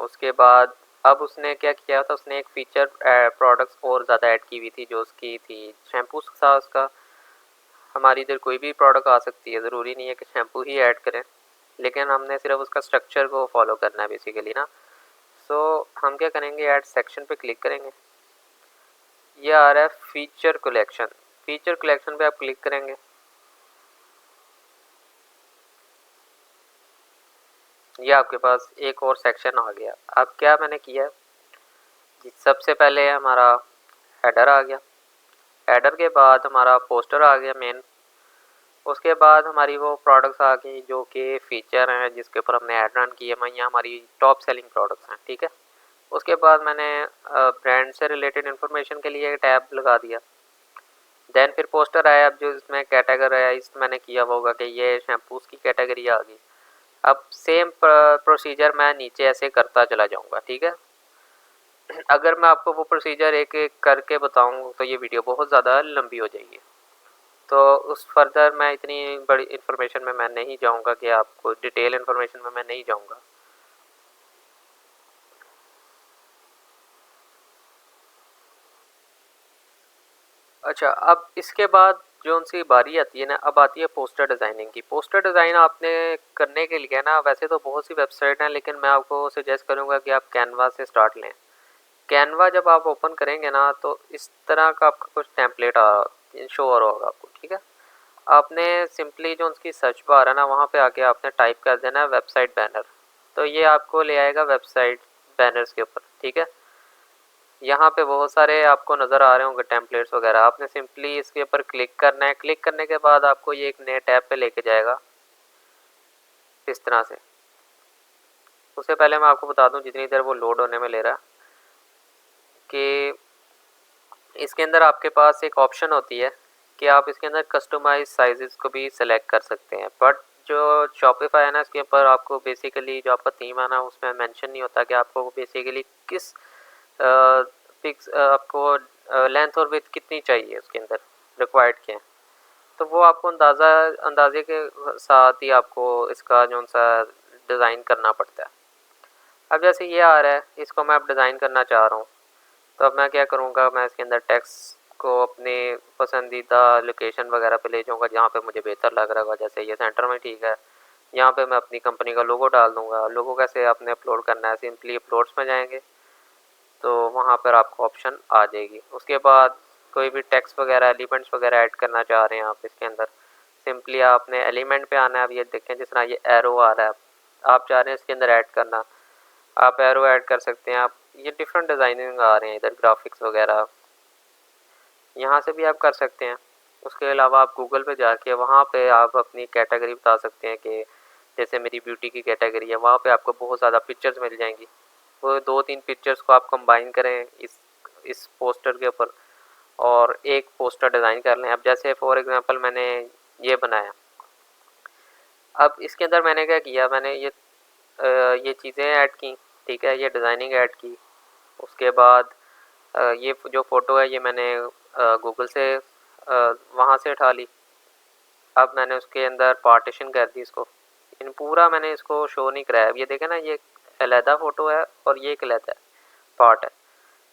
उसके बाद अब उसने क्या किया था, उसने एक फ़ीचर प्रोडक्ट्स और ज़्यादा ऐड की हुई थी, जो उसकी थी शैम्पूज़ था उसका। हमारी इधर कोई भी प्रोडक्ट आ सकती है, ज़रूरी नहीं है कि शैम्पू ही ऐड करें, लेकिन हमने सिर्फ उसका स्ट्रक्चर को फॉलो करना है बेसिकली ना। सो हम क्या करेंगे, ऐड सेक्शन पे क्लिक करेंगे। ये आ रहा है फीचर कलेक्शन। फीचर कलेक्शन पे आप क्लिक करेंगे। ये आपके पास एक और सेक्शन आ गया। अब क्या मैंने किया, सबसे पहले हमारा हेडर आ गया। हेडर के बाद हमारा पोस्टर आ गया मेन। उसके बाद हमारी वो प्रोडक्ट्स आ गई जो कि फ़ीचर हैं, जिसके ऊपर हमने ऐड रन किए हैं, यहाँ हमारी टॉप सेलिंग प्रोडक्ट्स हैं, ठीक है। उसके बाद मैंने ब्रांड से रिलेटेड इन्फॉर्मेशन के लिए टैब लगा दिया। देन फिर पोस्टर आया, अब जो इसमें कैटेगराइज मैंने किया वो होगा कि ये शैम्पूज़ की कैटेगरी आ गई। अब सेम प्रोसीजर मैं नीचे ऐसे करता चला जाऊँगा, ठीक है। अगर मैं आपको वो प्रोसीजर एक एक करके बताऊँ तो ये वीडियो बहुत ज़्यादा लंबी हो जाएगी, तो उस फर्दर मैं इतनी बड़ी इन्फॉर्मेशन में मैं नहीं जाऊँगा कि आपको डिटेल इन्फॉर्मेशन में मैं नहीं जाऊँगा। अच्छा, अब इसके बाद जो उनसी बारी आती है ना, अब आती है पोस्टर डिज़ाइनिंग की। पोस्टर डिज़ाइन आपने करने के लिए ना, वैसे तो बहुत सी वेबसाइट हैं, लेकिन मैं आपको सजेस्ट करूँगा कि आप कैनवा से स्टार्ट लें। कैनवा जब आप ओपन करेंगे ना, तो इस तरह का आपका कुछ टेम्पलेट शो हो रहा होगा आपको, ठीक है। आपने सिंपली जो उसकी सर्च बार है ना, वहाँ पे आके आपने टाइप कर देना है वेबसाइट बैनर, तो ये आपको ले आएगा वेबसाइट बैनर्स के ऊपर, ठीक है। यहाँ पे बहुत सारे आपको नज़र आ रहे होंगे टेम्पलेट्स वगैरह। आपने सिंपली इसके ऊपर क्लिक करना है। क्लिक करने के बाद आपको ये एक नए टैब पे लेके जाएगा इस तरह से। उससे पहले मैं आपको बता दूं, जितनी देर वो लोड होने में ले रहा है, कि इसके अंदर आपके पास एक ऑप्शन होती है कि आप इसके अंदर कस्टमाइज साइजेस को भी सिलेक्ट कर सकते हैं। बट जो शॉपिफाई है ना, इसके ऊपर आपको बेसिकली जो आपका थीम है ना, उसमें मेंशन नहीं होता कि आपको बेसिकली किस पिक्स आपको लेंथ और विड्थ कितनी चाहिए उसके अंदर रिक्वायर्ड क्या है। तो वो आपको अंदाजे के साथ ही आपको इसका जो सा डिज़ाइन करना पड़ता है। अब जैसे ये आ रहा है, इसको मैं अब डिज़ाइन करना चाह रहा हूँ, तो अब मैं क्या करूँगा, मैं इसके अंदर टेक्स्ट को अपने पसंदीदा लोकेशन वगैरह पे ले जाऊँगा जहाँ पे मुझे बेहतर लग रहा होगा। जैसे ये सेंटर में ठीक है, यहाँ पे मैं अपनी कंपनी का लोगो डाल दूँगा। लोगो कैसे आपने अपलोड करना है, सिंपली अपलोड्स में जाएंगे तो वहाँ पर आपको ऑप्शन आ जाएगी। उसके बाद कोई भी टेक्स्ट वगैरह एलिमेंट्स वगैरह ऐड करना चाह रहे हैं आप इसके अंदर, सिंपली आपने एलिमेंट पे आना है। अब ये देखें, जिस तरह ये एरो आ रहा है, आप चाह रहे हैं इसके अंदर ऐड करना, आप एरो ऐड कर सकते हैं। आप ये डिफरेंट डिज़ाइनिंग आ रहे हैं इधर, ग्राफिक्स वगैरह यहाँ से भी आप कर सकते हैं। उसके अलावा आप गूगल पे जाके वहाँ पे आप अपनी कैटेगरी बता सकते हैं कि जैसे मेरी ब्यूटी की कैटेगरी है, वहाँ पे आपको बहुत ज़्यादा पिक्चर्स मिल जाएंगी। वो 2-3 पिक्चर्स को आप कंबाइन करें इस पोस्टर के ऊपर और एक पोस्टर डिज़ाइन कर लें। अब जैसे फॉर एग्ज़ाम्पल मैंने ये बनाया, अब इसके अंदर मैंने क्या किया, मैंने ये चीज़ें ऐड की, ठीक है, ये डिज़ाइनिंग ऐड की। उसके बाद ये जो फ़ोटो है ये मैंने गूगल से वहाँ से उठा ली। अब मैंने उसके अंदर पार्टीशन कर दी इसको, इन पूरा मैंने इसको शो नहीं कराया। अब ये देखें ना, ये अलहदा फ़ोटो है और ये एक अलहदा पार्ट है।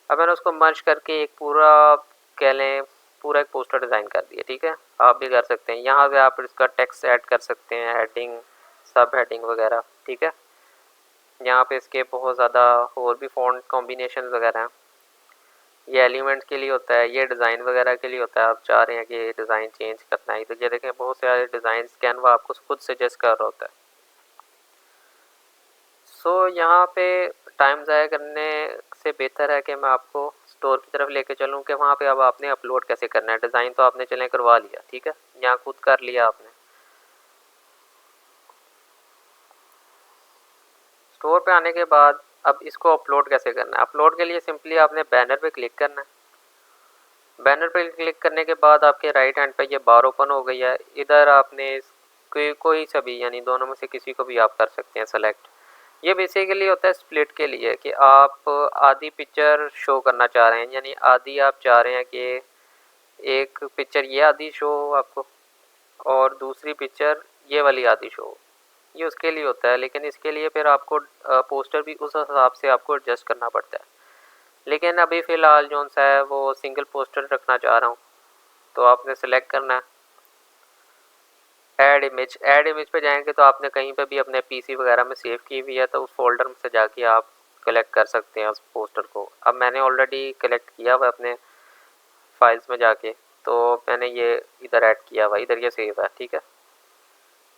अब मैंने उसको मर्ज करके एक पूरा कह लें पूरा एक पोस्टर डिज़ाइन कर दिया, ठीक है। आप भी कर सकते हैं, यहाँ से आप इसका टेक्स्ट ऐड कर सकते हैं, हेडिंग, सब हेडिंग वगैरह, ठीक है। यहाँ पे इसके बहुत ज़्यादा और भी फ़ॉन्ट कॉम्बिनेशन वगैरह हैं। ये एलिमेंट्स के लिए होता है, ये डिज़ाइन वगैरह के लिए होता है। आप चाह रहे हैं कि डिज़ाइन चेंज करना है, तो ये देखें बहुत सारे डिज़ाइन कैनवा आपको खुद सजेस्ट कर रहा होता है। सो यहाँ पे टाइम ज़ाया करने से बेहतर है कि मैं आपको स्टोर की तरफ लेके चलूँ कि वहाँ पे अब आपने अपलोड कैसे करना है। डिज़ाइन तो आपने चलें करवा लिया, ठीक है, यहाँ खुद कर लिया आपने। स्टोर पे आने के बाद अब इसको अपलोड कैसे करना है। अपलोड के लिए सिंपली आपने बैनर पे क्लिक करना है। बैनर पे क्लिक करने के बाद आपके राइट हैंड पे ये बार ओपन हो गई है। इधर आपने कोई सा भी, यानी दोनों में से किसी को भी आप कर सकते हैं सेलेक्ट। ये बेसिकली होता है स्प्लिट के लिए कि आप आधी पिक्चर शो करना चाह रहे हैं, यानी आधी आप चाह रहे हैं कि एक पिक्चर ये आधी शो हो आपको और दूसरी पिक्चर ये वाली आधी शो हो। ये उसके लिए होता है, लेकिन इसके लिए फिर आपको पोस्टर भी उस हिसाब से आपको एडजस्ट करना पड़ता है। लेकिन अभी फ़िलहाल जो सा है वो सिंगल पोस्टर रखना चाह रहा हूँ, तो आपने सेलेक्ट करना है ऐड इमेज पे जाएंगे तो आपने कहीं पे भी अपने पीसी वगैरह में सेव की हुई है तो उस फोल्डर में से जाके आप कलेक्ट कर सकते हैं उस पोस्टर को। अब मैंने ऑलरेडी कलेक्ट किया हुआ अपने फाइल्स में जाके, तो मैंने ये इधर ऐड किया हुआ, इधर ये सेव है, ठीक है।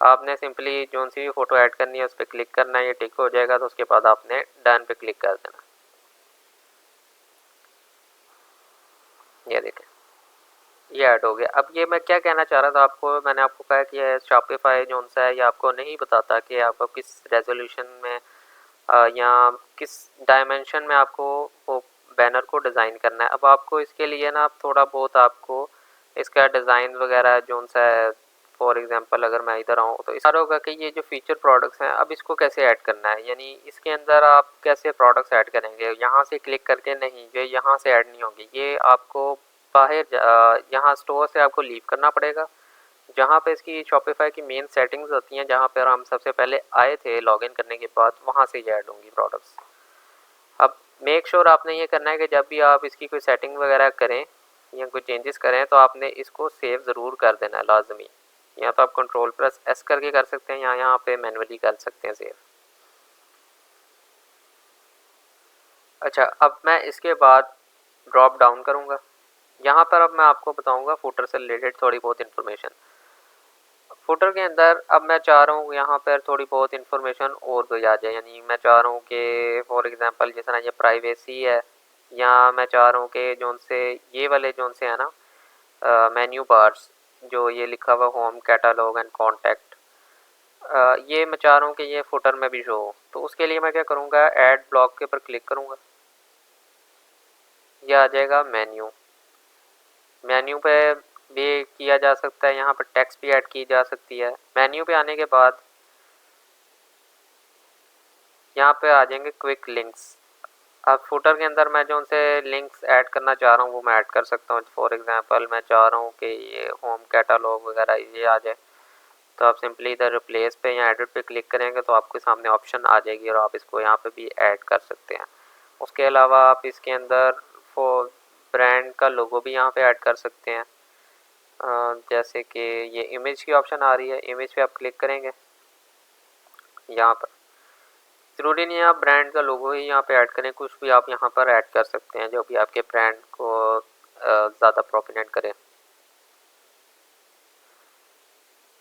आपने सिंपली जो सी भी फ़ोटो ऐड करनी है उस पर क्लिक करना है, ये टिक हो जाएगा तो उसके बाद आपने डन पे क्लिक कर देना। ये देखें ये ऐड हो गया। अब ये मैं क्या कहना चाह रहा था आपको, मैंने आपको कहा कि ये शॉपिफाई जो सा है ये आपको नहीं बताता कि आपको किस रेजोल्यूशन में या किस डायमेंशन में आपको वो बैनर को डिज़ाइन करना है। अब आपको इसके लिए ना थोड़ा बहुत आपको इसका डिज़ाइन वगैरह जो सा है, फॉर एग्जांपल अगर मैं इधर आऊँ तो इस होगा कि ये जो फीचर प्रोडक्ट्स हैं अब इसको कैसे ऐड करना है, यानी इसके अंदर आप कैसे प्रोडक्ट्स ऐड करेंगे। यहाँ से क्लिक करके नहीं, ये यहाँ से ऐड नहीं होंगे, ये आपको बाहर यहाँ स्टोर से आपको लीव करना पड़ेगा, जहाँ पे इसकी शॉपिफाई की मेन सेटिंग्स होती हैं, जहाँ पर हम सबसे पहले आए थे लॉगिन करने के बाद, वहाँ से ये ऐड होंगी प्रोडक्ट्स। अब मेक श्योर आपने ये करना है कि जब भी आप इसकी कोई सेटिंग वगैरह करें या कोई चेंजेस करें तो आपने इसको सेव ज़रूर कर देना है लाजमी। या तो आप कंट्रोल प्लस एस करके कर सकते हैं या यहाँ पे मैनुअली कर सकते हैं सेव। अच्छा, अब मैं इसके बाद ड्रॉप डाउन करूँगा। यहाँ पर अब मैं आपको बताऊँगा फुटर से रिलेटेड थोड़ी बहुत इन्फॉर्मेशन। फुटर के अंदर अब मैं चाह रहा हूँ यहाँ पर थोड़ी बहुत इन्फॉर्मेशन और कोई आ जाए, यानी मैं चाह रहा हूँ कि फॉर एग्जांपल जिस तरह ये प्राइवेसी है, या मैं चाह रहा हूँ कि जोन से ये वाले जोन से है ना मेन्यू बार्स, जो ये लिखा हुआ होम कैटालॉग एंड कॉन्टैक्ट, ये मैं चाह रहा हूँ कि ये फुटर में भी शो हो। तो उसके लिए मैं क्या करूँगा, ऐड ब्लॉक के ऊपर क्लिक करूँगा, यह आ जाएगा मेन्यू। मेन्यू पे भी किया जा सकता है, यहाँ पर टेक्स्ट भी ऐड की जा सकती है। मेन्यू पे आने के बाद यहाँ पे आ जाएंगे क्विक लिंक्स। अब फुटर के अंदर मैं जो उनसे लिंक्स ऐड करना चाह रहा हूँ वो मैं ऐड कर सकता हूँ। फॉर एग्जांपल मैं चाह रहा हूँ कि ये होम कैटालॉग वगैरह ये आ जाए, तो आप सिंपली इधर रिप्लेस पे या एडिट पे क्लिक करेंगे तो आपके सामने ऑप्शन आ जाएगी और आप इसको यहाँ पे भी ऐड कर सकते हैं। उसके अलावा आप इसके अंदर फॉर ब्रांड का लोगो भी यहाँ पे ऐड कर सकते हैं। जैसे कि ये इमेज की ऑप्शन आ रही है, इमेज पे आप क्लिक करेंगे, यहाँ पर ज़रूरी नहीं है आप ब्रांड का लोगो ही यहाँ पे ऐड करें, कुछ भी आप यहाँ पर ऐड कर सकते हैं जो भी आपके ब्रांड को ज़्यादा प्रोमिनेंट करे।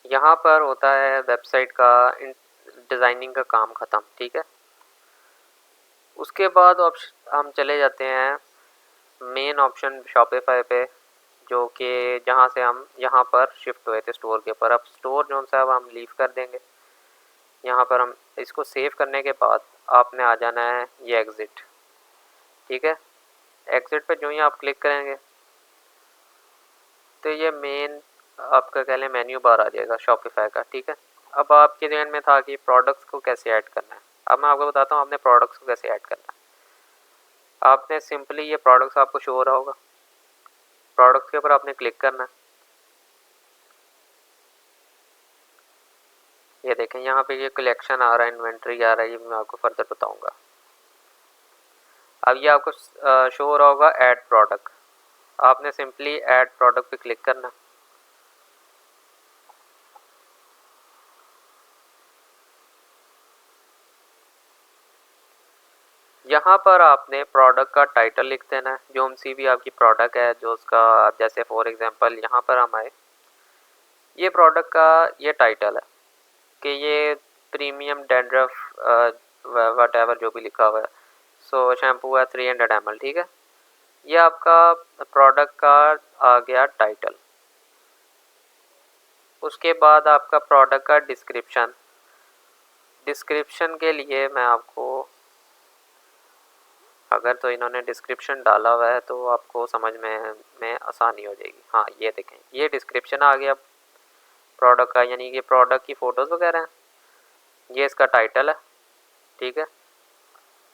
यहाँ पर होता है वेबसाइट का डिज़ाइनिंग का काम ख़त्म, ठीक है। उसके बाद ऑप्शन हम चले जाते हैं मेन ऑप्शन शॉपिफाई पे, जो कि जहाँ से हम यहाँ पर शिफ्ट हुए थे स्टोर के ऊपर। अब स्टोर जो सा है हम लीव कर देंगे। यहाँ पर हम इसको सेव करने के बाद आपने आ जाना है ये एग्ज़िट, ठीक है। एग्ज़िट पे जो ही आप क्लिक करेंगे तो ये मेन आपका कह लें मेन्यू बार आ जाएगा शॉपिफाई का, ठीक है। अब आपके ध्यान में था कि प्रोडक्ट्स को कैसे ऐड करना है, अब मैं आपको बताता हूँ आपने प्रोडक्ट्स को कैसे ऐड करना है। आपने सिंपली ये प्रोडक्ट्स आपको शो हो रहा होगा, प्रोडक्ट्स के ऊपर आपने क्लिक करना है। ये देखें यहाँ पे ये कलेक्शन आ रहा है, इन्वेंट्री आ रहा है, ये मैं आपको फर्दर बताऊँगा। अब ये आपको शो हो रहा होगा ऐड प्रोडक्ट, आपने सिंपली ऐड प्रोडक्ट पे क्लिक करना। यहाँ पर आपने प्रोडक्ट का टाइटल लिख देना है, जो सी भी आपकी प्रोडक्ट है जो उसका, जैसे फॉर एग्जांपल यहाँ पर हम आए, ये प्रोडक्ट का ये टाइटल है कि ये प्रीमियम डैंड्रफ वट एवर जो भी लिखा हुआ है, सो शैम्पू है 300 ml, ठीक है। ये आपका प्रोडक्ट का आ गया टाइटल। उसके बाद आपका प्रोडक्ट का डिस्क्रिप्शन, डिस्क्रिप्शन के लिए मैं आपको, अगर तो इन्होंने डिस्क्रिप्शन डाला हुआ है तो आपको समझ में आसानी हो जाएगी। हाँ ये देखें ये डिस्क्रिप्शन आ गया प्रोडक्ट का, यानी कि प्रोडक्ट की फ़ोटोज़ वगैरह हैं, ये इसका टाइटल है, ठीक है।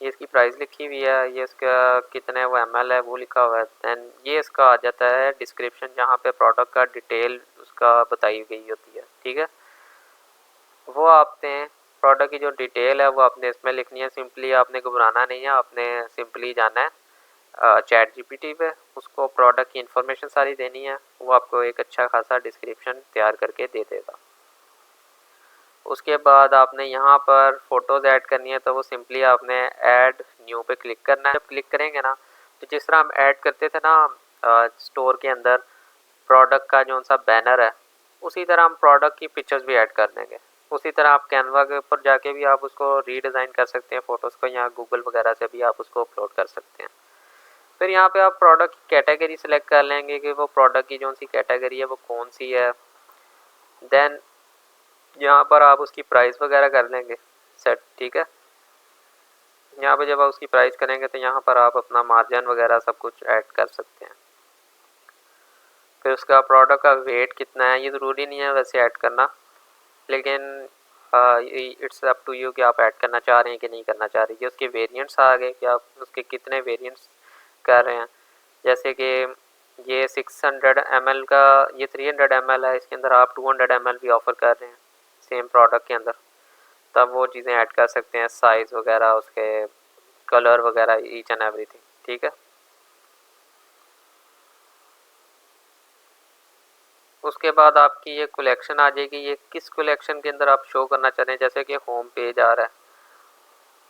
ये इसकी प्राइस लिखी हुई है, ये इसका कितने वो ml है वो लिखा हुआ है। दैन ये इसका आ जाता है डिस्क्रिप्शन, जहाँ पे प्रोडक्ट का डिटेल उसका बताई गई होती है, ठीक है। वो आपने प्रोडक्ट की जो डिटेल है वो आपने इसमें लिखनी है। सिंपली आपने घबराना नहीं है, आपने सिंपली जाना है चैट जीपीटी पे, उसको प्रोडक्ट की इन्फॉर्मेशन सारी देनी है, वो आपको एक अच्छा खासा डिस्क्रिप्शन तैयार करके दे देगा। उसके बाद आपने यहाँ पर फ़ोटोज़ ऐड करनी है, तो वो सिंपली आपने ऐड न्यू पे क्लिक करना है। जब क्लिक करेंगे ना, तो जिस तरह हम ऐड करते थे ना स्टोर के अंदर प्रोडक्ट का जो सा बैनर है, उसी तरह हम प्रोडक्ट की पिक्चर्स भी ऐड कर देंगे। उसी तरह आप कैनवा के ऊपर जाके भी आप उसको रीडिज़ाइन कर सकते हैं फ़ोटोज़ को, या गूगल वगैरह से भी आप उसको अपलोड कर सकते हैं। फिर यहाँ पे आप प्रोडक्ट की कैटेगरी सेलेक्ट कर लेंगे कि वो प्रोडक्ट की जो सी कैटेगरी है वो कौन सी है। देन यहाँ पर आप उसकी प्राइस वगैरह कर लेंगे सेट, ठीक है। यहाँ पे जब आप उसकी प्राइस करेंगे तो यहाँ पर आप अपना मार्जिन वगैरह सब कुछ ऐड कर सकते हैं। फिर उसका प्रोडक्ट का वेट कितना है, ये ज़रूरी नहीं है वैसे ऐड करना, लेकिन इट्स अप टू यू कि आप ऐड करना चाह रहे हैं कि नहीं करना चाह रहे हैं। ये उसके वेरिएंट्स आ गए कि आप उसके कितने वेरिएंट्स कर रहे हैं। जैसे कि ये 600 ml का, ये 300 ml है, इसके अंदर आप 200 ml भी ऑफ़र कर रहे हैं सेम प्रोडक्ट के अंदर, तब वो चीज़ें ऐड कर सकते हैं, साइज़ वगैरह, उसके कलर वगैरह, ईच एंड एवरीथिंग, ठीक है। उसके बाद आपकी ये कलेक्शन आ जाएगी। ये किस कलेक्शन के अंदर आप शो करना चाह रहे हैं, जैसे कि होम पेज आ रहा है,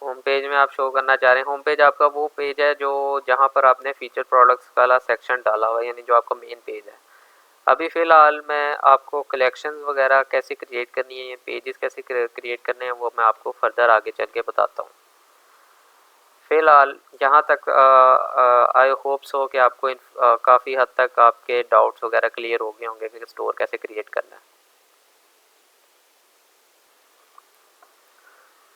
होम पेज में आप शो करना चाह रहे हैं। होम पेज आपका वो पेज है जो जहाँ पर आपने फीचर प्रोडक्ट्स वाला सेक्शन डाला हुआ है, यानी जो आपका मेन पेज है। अभी फ़िलहाल मैं आपको कलेक्शंस वगैरह कैसे क्रिएट करनी है, ये पेजेस कैसे क्रिएट करने हैं, वो मैं आपको फर्दर आगे चल के बताता हूँ। फ़िलहाल यहाँ तक आई होप सो कि आपको काफ़ी हद तक आपके डाउट्स वगैरह क्लियर हो गए होंगे कि स्टोर कैसे क्रिएट करना है।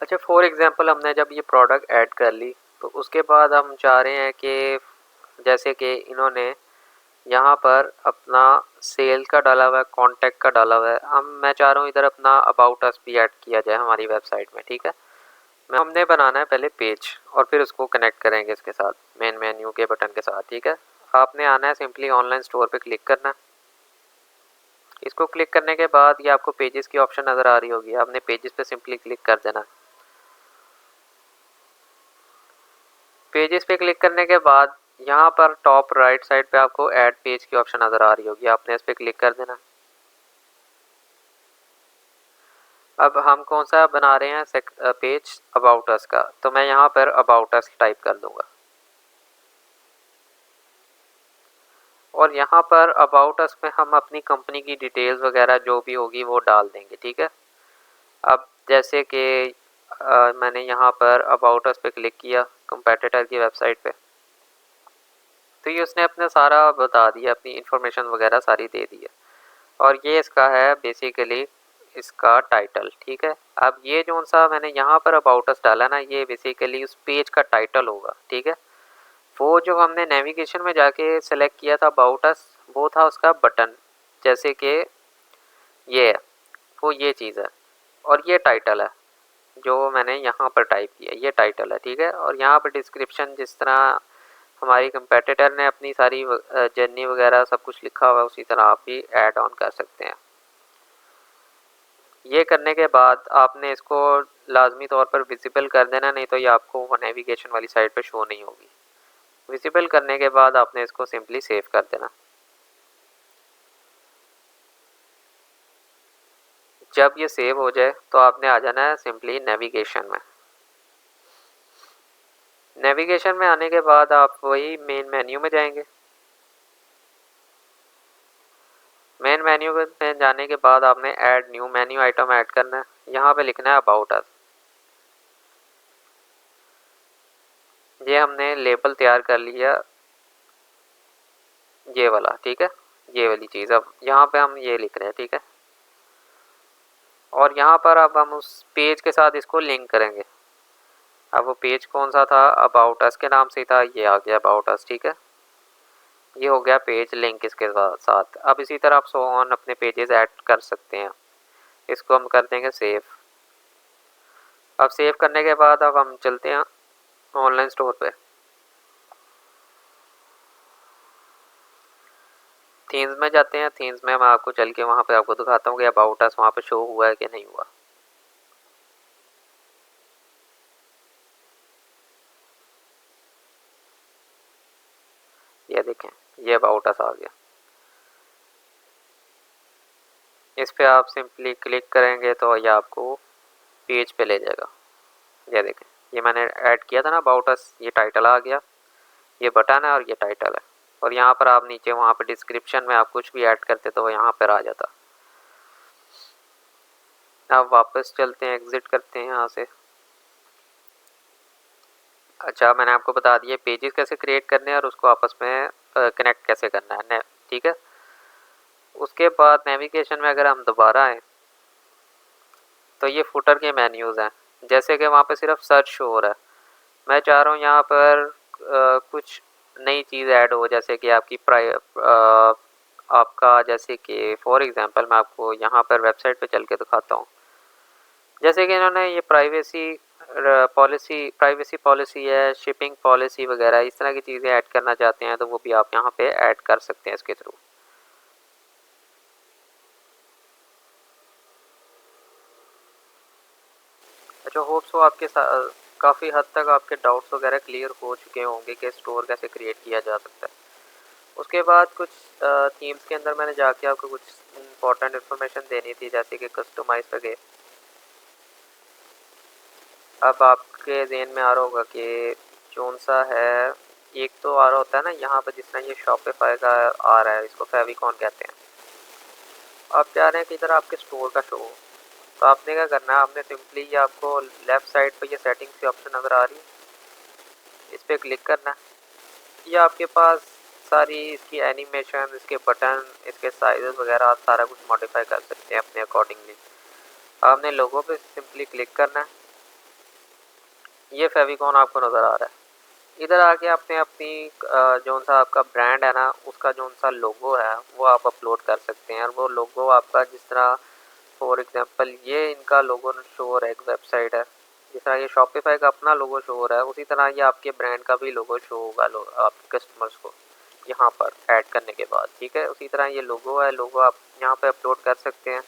अच्छा, फॉर एग्ज़ाम्पल हमने जब ये प्रोडक्ट ऐड कर ली, तो उसके बाद हम चाह रहे हैं कि जैसे कि इन्होंने यहाँ पर अपना सेल का डाला हुआ है, कॉन्टैक्ट का डाला हुआ है, मैं चाह रहा हूँ इधर अपना अबाउट अस भी ऐड किया जाए हमारी वेबसाइट में, ठीक है। हमने बनाना है पहले पेज, और फिर उसको कनेक्ट करेंगे इसके साथ मेन मेन्यू के बटन के साथ, ठीक है। आपने आना है, सिंपली ऑनलाइन स्टोर पे क्लिक करना है। इसको क्लिक करने के बाद ये आपको पेजेस की ऑप्शन नज़र आ रही होगी, आपने पेजेस पे सिंपली क्लिक कर देना है। पेजेस पे क्लिक करने के बाद यहाँ पर टॉप राइट साइड पे आपको ऐड पेज की ऑप्शन नज़र आ रही होगी, आपने इस पर क्लिक कर देना। अब हम कौन सा बना रहे हैं पेज, अबाउट अस का, तो मैं यहाँ पर अबाउट अस टाइप कर दूँगा, और यहाँ पर अबाउट अस में हम अपनी कंपनी की डिटेल्स वगैरह जो भी होगी वो डाल देंगे, ठीक है। अब जैसे कि मैंने यहाँ पर अबाउट अस पे क्लिक किया कंपेटिटर की वेबसाइट पे, तो ये उसने अपना सारा बता दिया, अपनी इंफॉर्मेशन वगैरह सारी दे दी है। और ये इसका है बेसिकली इसका टाइटल, ठीक है। अब ये जो सा मैंने यहाँ पर अबाउट अस डाला ना, ये बेसिकली उस पेज का टाइटल होगा, ठीक है। वो जो हमने नेविगेशन में जाके सेलेक्ट किया था अबाउट अस, वो था उसका बटन, जैसे कि ये है, वो ये चीज़ है, और ये टाइटल है जो मैंने यहाँ पर टाइप किया, ये टाइटल है, ठीक है। और यहाँ पर डिस्क्रिप्शन जिस तरह हमारी कंपेटिटर ने अपनी सारी जर्नी वगैरह सब कुछ लिखा हुआ है, उसी तरह आप भी ऐड ऑन कर सकते हैं। ये करने के बाद आपने इसको लाजमी तौर पर विजिबल कर देना, नहीं तो ये आपको वो नेविगेशन वाली साइड पे शो नहीं होगी। विजिबल करने के बाद आपने इसको सिंपली सेव कर देना। जब ये सेव हो जाए तो आपने आ जाना है सिंपली नेविगेशन में। नेविगेशन में आने के बाद आप वही मेन मेन्यू में जाएंगे। मेन मेन्यू में जाने के बाद आपने add new menu item add करना है, यहाँ पे लिखना है अबाउट अस। ये हमने लेबल तैयार कर लिया ये वाला, ठीक है, ये वाली चीज़। अब यहाँ पे हम ये लिख रहे हैं, ठीक है। और यहाँ पर अब हम उस पेज के साथ इसको लिंक करेंगे। अब वो पेज कौन सा था, अबाउट अस के नाम से ही था, ये आ गया अबाउट अस, ठीक है। ये हो गया पेज लिंक इसके साथ। अब इसी तरह आप सो ऑन अपने पेजेस ऐड कर सकते हैं। इसको हम कर देंगे सेव। अब सेव करने के बाद अब हम चलते हैं ऑनलाइन स्टोर पे। थीम्स में जाते हैं। थीम्स में मैं आपको चल के वहाँ पे आपको दिखाता हूँ कि अबाउट अस वहाँ पे शो हुआ है कि नहीं हुआ। ये अबाउट अस आ गया। इस पे आप सिंपली क्लिक करेंगे तो ये आपको पेज पे ले जाएगा। ये देखें, ये मैंने ऐड किया था ना अबाउट अस, ये टाइटल आ गया, ये बटन है और ये टाइटल है। और यहाँ पर आप नीचे वहाँ पर डिस्क्रिप्शन में आप कुछ भी ऐड करते तो यहाँ पर आ जाता। अब वापस चलते हैं, एग्ज़िट करते हैं यहाँ से। अच्छा, मैंने आपको बता दिया पेजेस कैसे क्रिएट करने हैं और उसको आपस में कनेक्ट कैसे करना है, ठीक है। उसके बाद नेविगेशन में अगर हम दोबारा आएँ तो ये फुटर के मेन्यूज़ हैं। जैसे कि वहाँ पे सिर्फ सर्च शो हो रहा है, मैं चाह रहा हूँ यहाँ पर कुछ नई चीज़ ऐड हो, जैसे कि आपकी आपका जैसे कि फॉर एग्ज़ाम्पल मैं आपको यहाँ पर वेबसाइट पे चल के दिखाता हूँ। जैसे कि इन्होंने ये प्राइवेसी पॉलिसी है, शिपिंग पॉलिसी वगैरह इस तरह की चीज़ें ऐड करना चाहते हैं तो वो भी आप यहाँ पे ऐड कर सकते हैं इसके थ्रू। अच्छा, होप सो आपके काफ़ी हद तक आपके डाउट्स वगैरह क्लियर हो चुके होंगे कि स्टोर कैसे क्रिएट किया जा सकता है। उसके बाद कुछ थीम्स के अंदर मैंने जाके आपको कुछ इंपॉर्टेंट इन्फॉर्मेशन देनी थी, जैसे कि कस्टमाइज वगैरह। अब आपके ज़हन में आ रहा होगा कि कौन सा है, एक तो आ रहा होता है ना यहाँ पर जिस तरह ये शॉपिफाई का आ रहा है, इसको फेविकॉन कहते हैं। आप चाह रहे हैं कि इधर आपके स्टोर का शो हो, तो आपने क्या करना है, आपने सिंपली ये आपको लेफ़्ट साइड पर ये सेटिंग्स की ऑप्शन नज़र आ रही है, इस पर क्लिक करना है। ये आपके पास सारी इसकी एनिमेशन, इसके बटन, इसके साइज़ वगैरह आप सारा कुछ मॉडिफाई कर सकते हैं अपने अकॉर्डिंगली। आपने लोगो पे सिंपली क्लिक करना है, ये फेविकॉन आपको नज़र आ रहा है। इधर आके आपने अपनी जो सा आपका ब्रांड है ना, उसका जो सा लोगो है वो आप अपलोड कर सकते हैं। और वो लोगो आपका जिस तरह फॉर एग्जांपल ये इनका लोगो शो हो रहा है, एक वेबसाइट है, जिस तरह ये शॉपिफाई का अपना लोगो शो हो रहा है, उसी तरह ये आपके ब्रांड का भी लोगो शो होगा आपके कस्टमर्स को यहाँ पर ऐड करने के बाद, ठीक है। उसी तरह ये लोगो है, लोगो आप यहाँ पर अपलोड कर सकते हैं,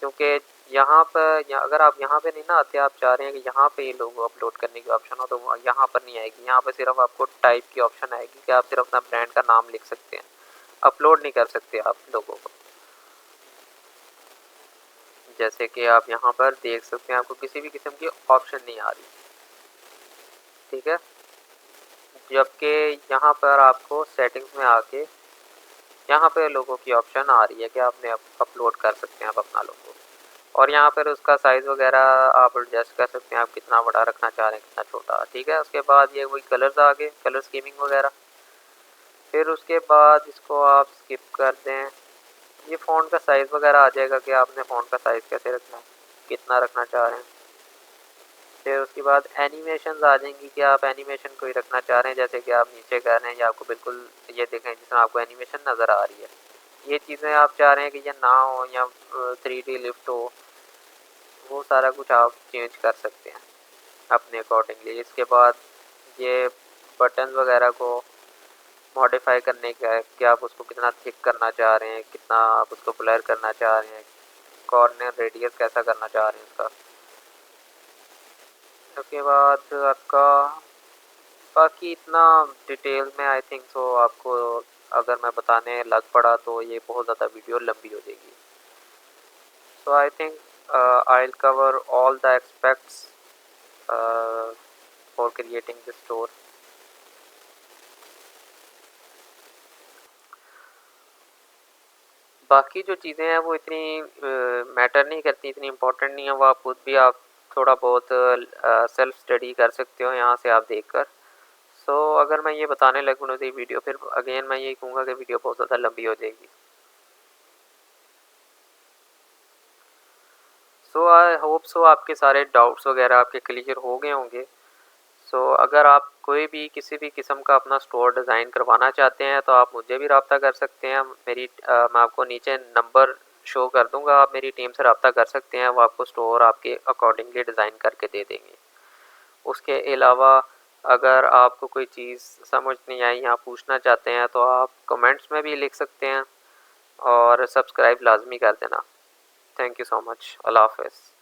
क्योंकि यहाँ पर अगर आप यहाँ पे नहीं ना आते, आप चाह रहे हैं कि यहाँ पे ये लोगो अपलोड करने की ऑप्शन हो, तो यहाँ पर नहीं आएगी। यहाँ पर सिर्फ आपको टाइप की ऑप्शन आएगी कि आप सिर्फ अपना ब्रांड का नाम लिख सकते हैं, अपलोड नहीं कर सकते आप लोगों को। जैसे कि आप यहाँ पर देख सकते हैं, आपको किसी भी किस्म की ऑप्शन नहीं आ रही, ठीक है। जबकि यहाँ पर आपको सेटिंग्स में आके यहाँ पे लोगों की ऑप्शन आ रही है कि आपने अपलोड कर सकते हैं आप अपना लोगो, और यहाँ पर उसका साइज़ वगैरह आप एडजस्ट कर सकते हैं, आप कितना बड़ा रखना चाह रहे हैं, कितना छोटा, ठीक है। उसके बाद ये वही कलर्स आ गए, कलर स्कीमिंग वगैरह। फिर उसके बाद इसको आप स्किप कर दें, ये फ़ॉन्ट का साइज़ वगैरह आ जाएगा कि आपने फ़ॉन्ट का साइज़ कैसे रखना है, कितना रखना चाह रहे हैं। फिर उसके बाद एनिमेशन आ जाएंगी कि आप एनिमेशन कोई रखना चाह रहे हैं, जैसे कि आप नीचे कर रहे हैं या आपको बिल्कुल ये देखें जिसमें आपको एनिमेशन नज़र आ रही है, ये चीज़ें आप चाह रहे हैं कि ये ना हो या 3D लिफ्ट हो, वो सारा कुछ आप चेंज कर सकते हैं अपने अकॉर्डिंगली। इसके बाद ये बटन वगैरह को मॉडिफाई करने का है कि आप उसको कितना थिक करना चाह रहे हैं, कितना आप उसको ब्लर करना चाह रहे हैं, कॉर्नर रेडियस कैसा करना चाह रहे हैं उसका। उसके बाद आपका बाकी इतना डिटेल में आई थिंक सो आपको अगर मैं बताने लग पड़ा तो ये बहुत ज़्यादा वीडियो लंबी हो जाएगी। So I think I will cover all the aspects for creating the store. बाकी जो चीज़ें हैं वो इतनी मैटर नहीं करती, इतनी इम्पोर्टेंट नहीं है, वो आप खुद भी आप थोड़ा बहुत सेल्फ स्टडी कर सकते हो यहाँ से आप देखकर। सो अगर मैं ये बताने लगूँ तो ये वीडियो फिर अगेन मैं यही कहूँगा कि वीडियो बहुत ज़्यादा लंबी हो जाएगी। सो आई होप सो आपके सारे डाउट्स वगैरह आपके क्लियर हो गए होंगे। सो अगर आप कोई भी किसी भी किस्म का अपना स्टोर डिज़ाइन करवाना चाहते हैं तो आप मुझे भी रब्ता कर सकते हैं। मैं आपको नीचे नंबर शो कर दूंगा, आप मेरी टीम से रब्ता कर सकते हैं, वो आपको स्टोर आपके अकॉर्डिंगली डिज़ाइन करके दे देंगे। उसके अलावा अगर आपको कोई चीज़ समझ नहीं आई या पूछना चाहते हैं तो आप कमेंट्स में भी लिख सकते हैं, और सब्सक्राइब लाजमी कर देना। Thank you so much. अल्लाह हाफ़िज़।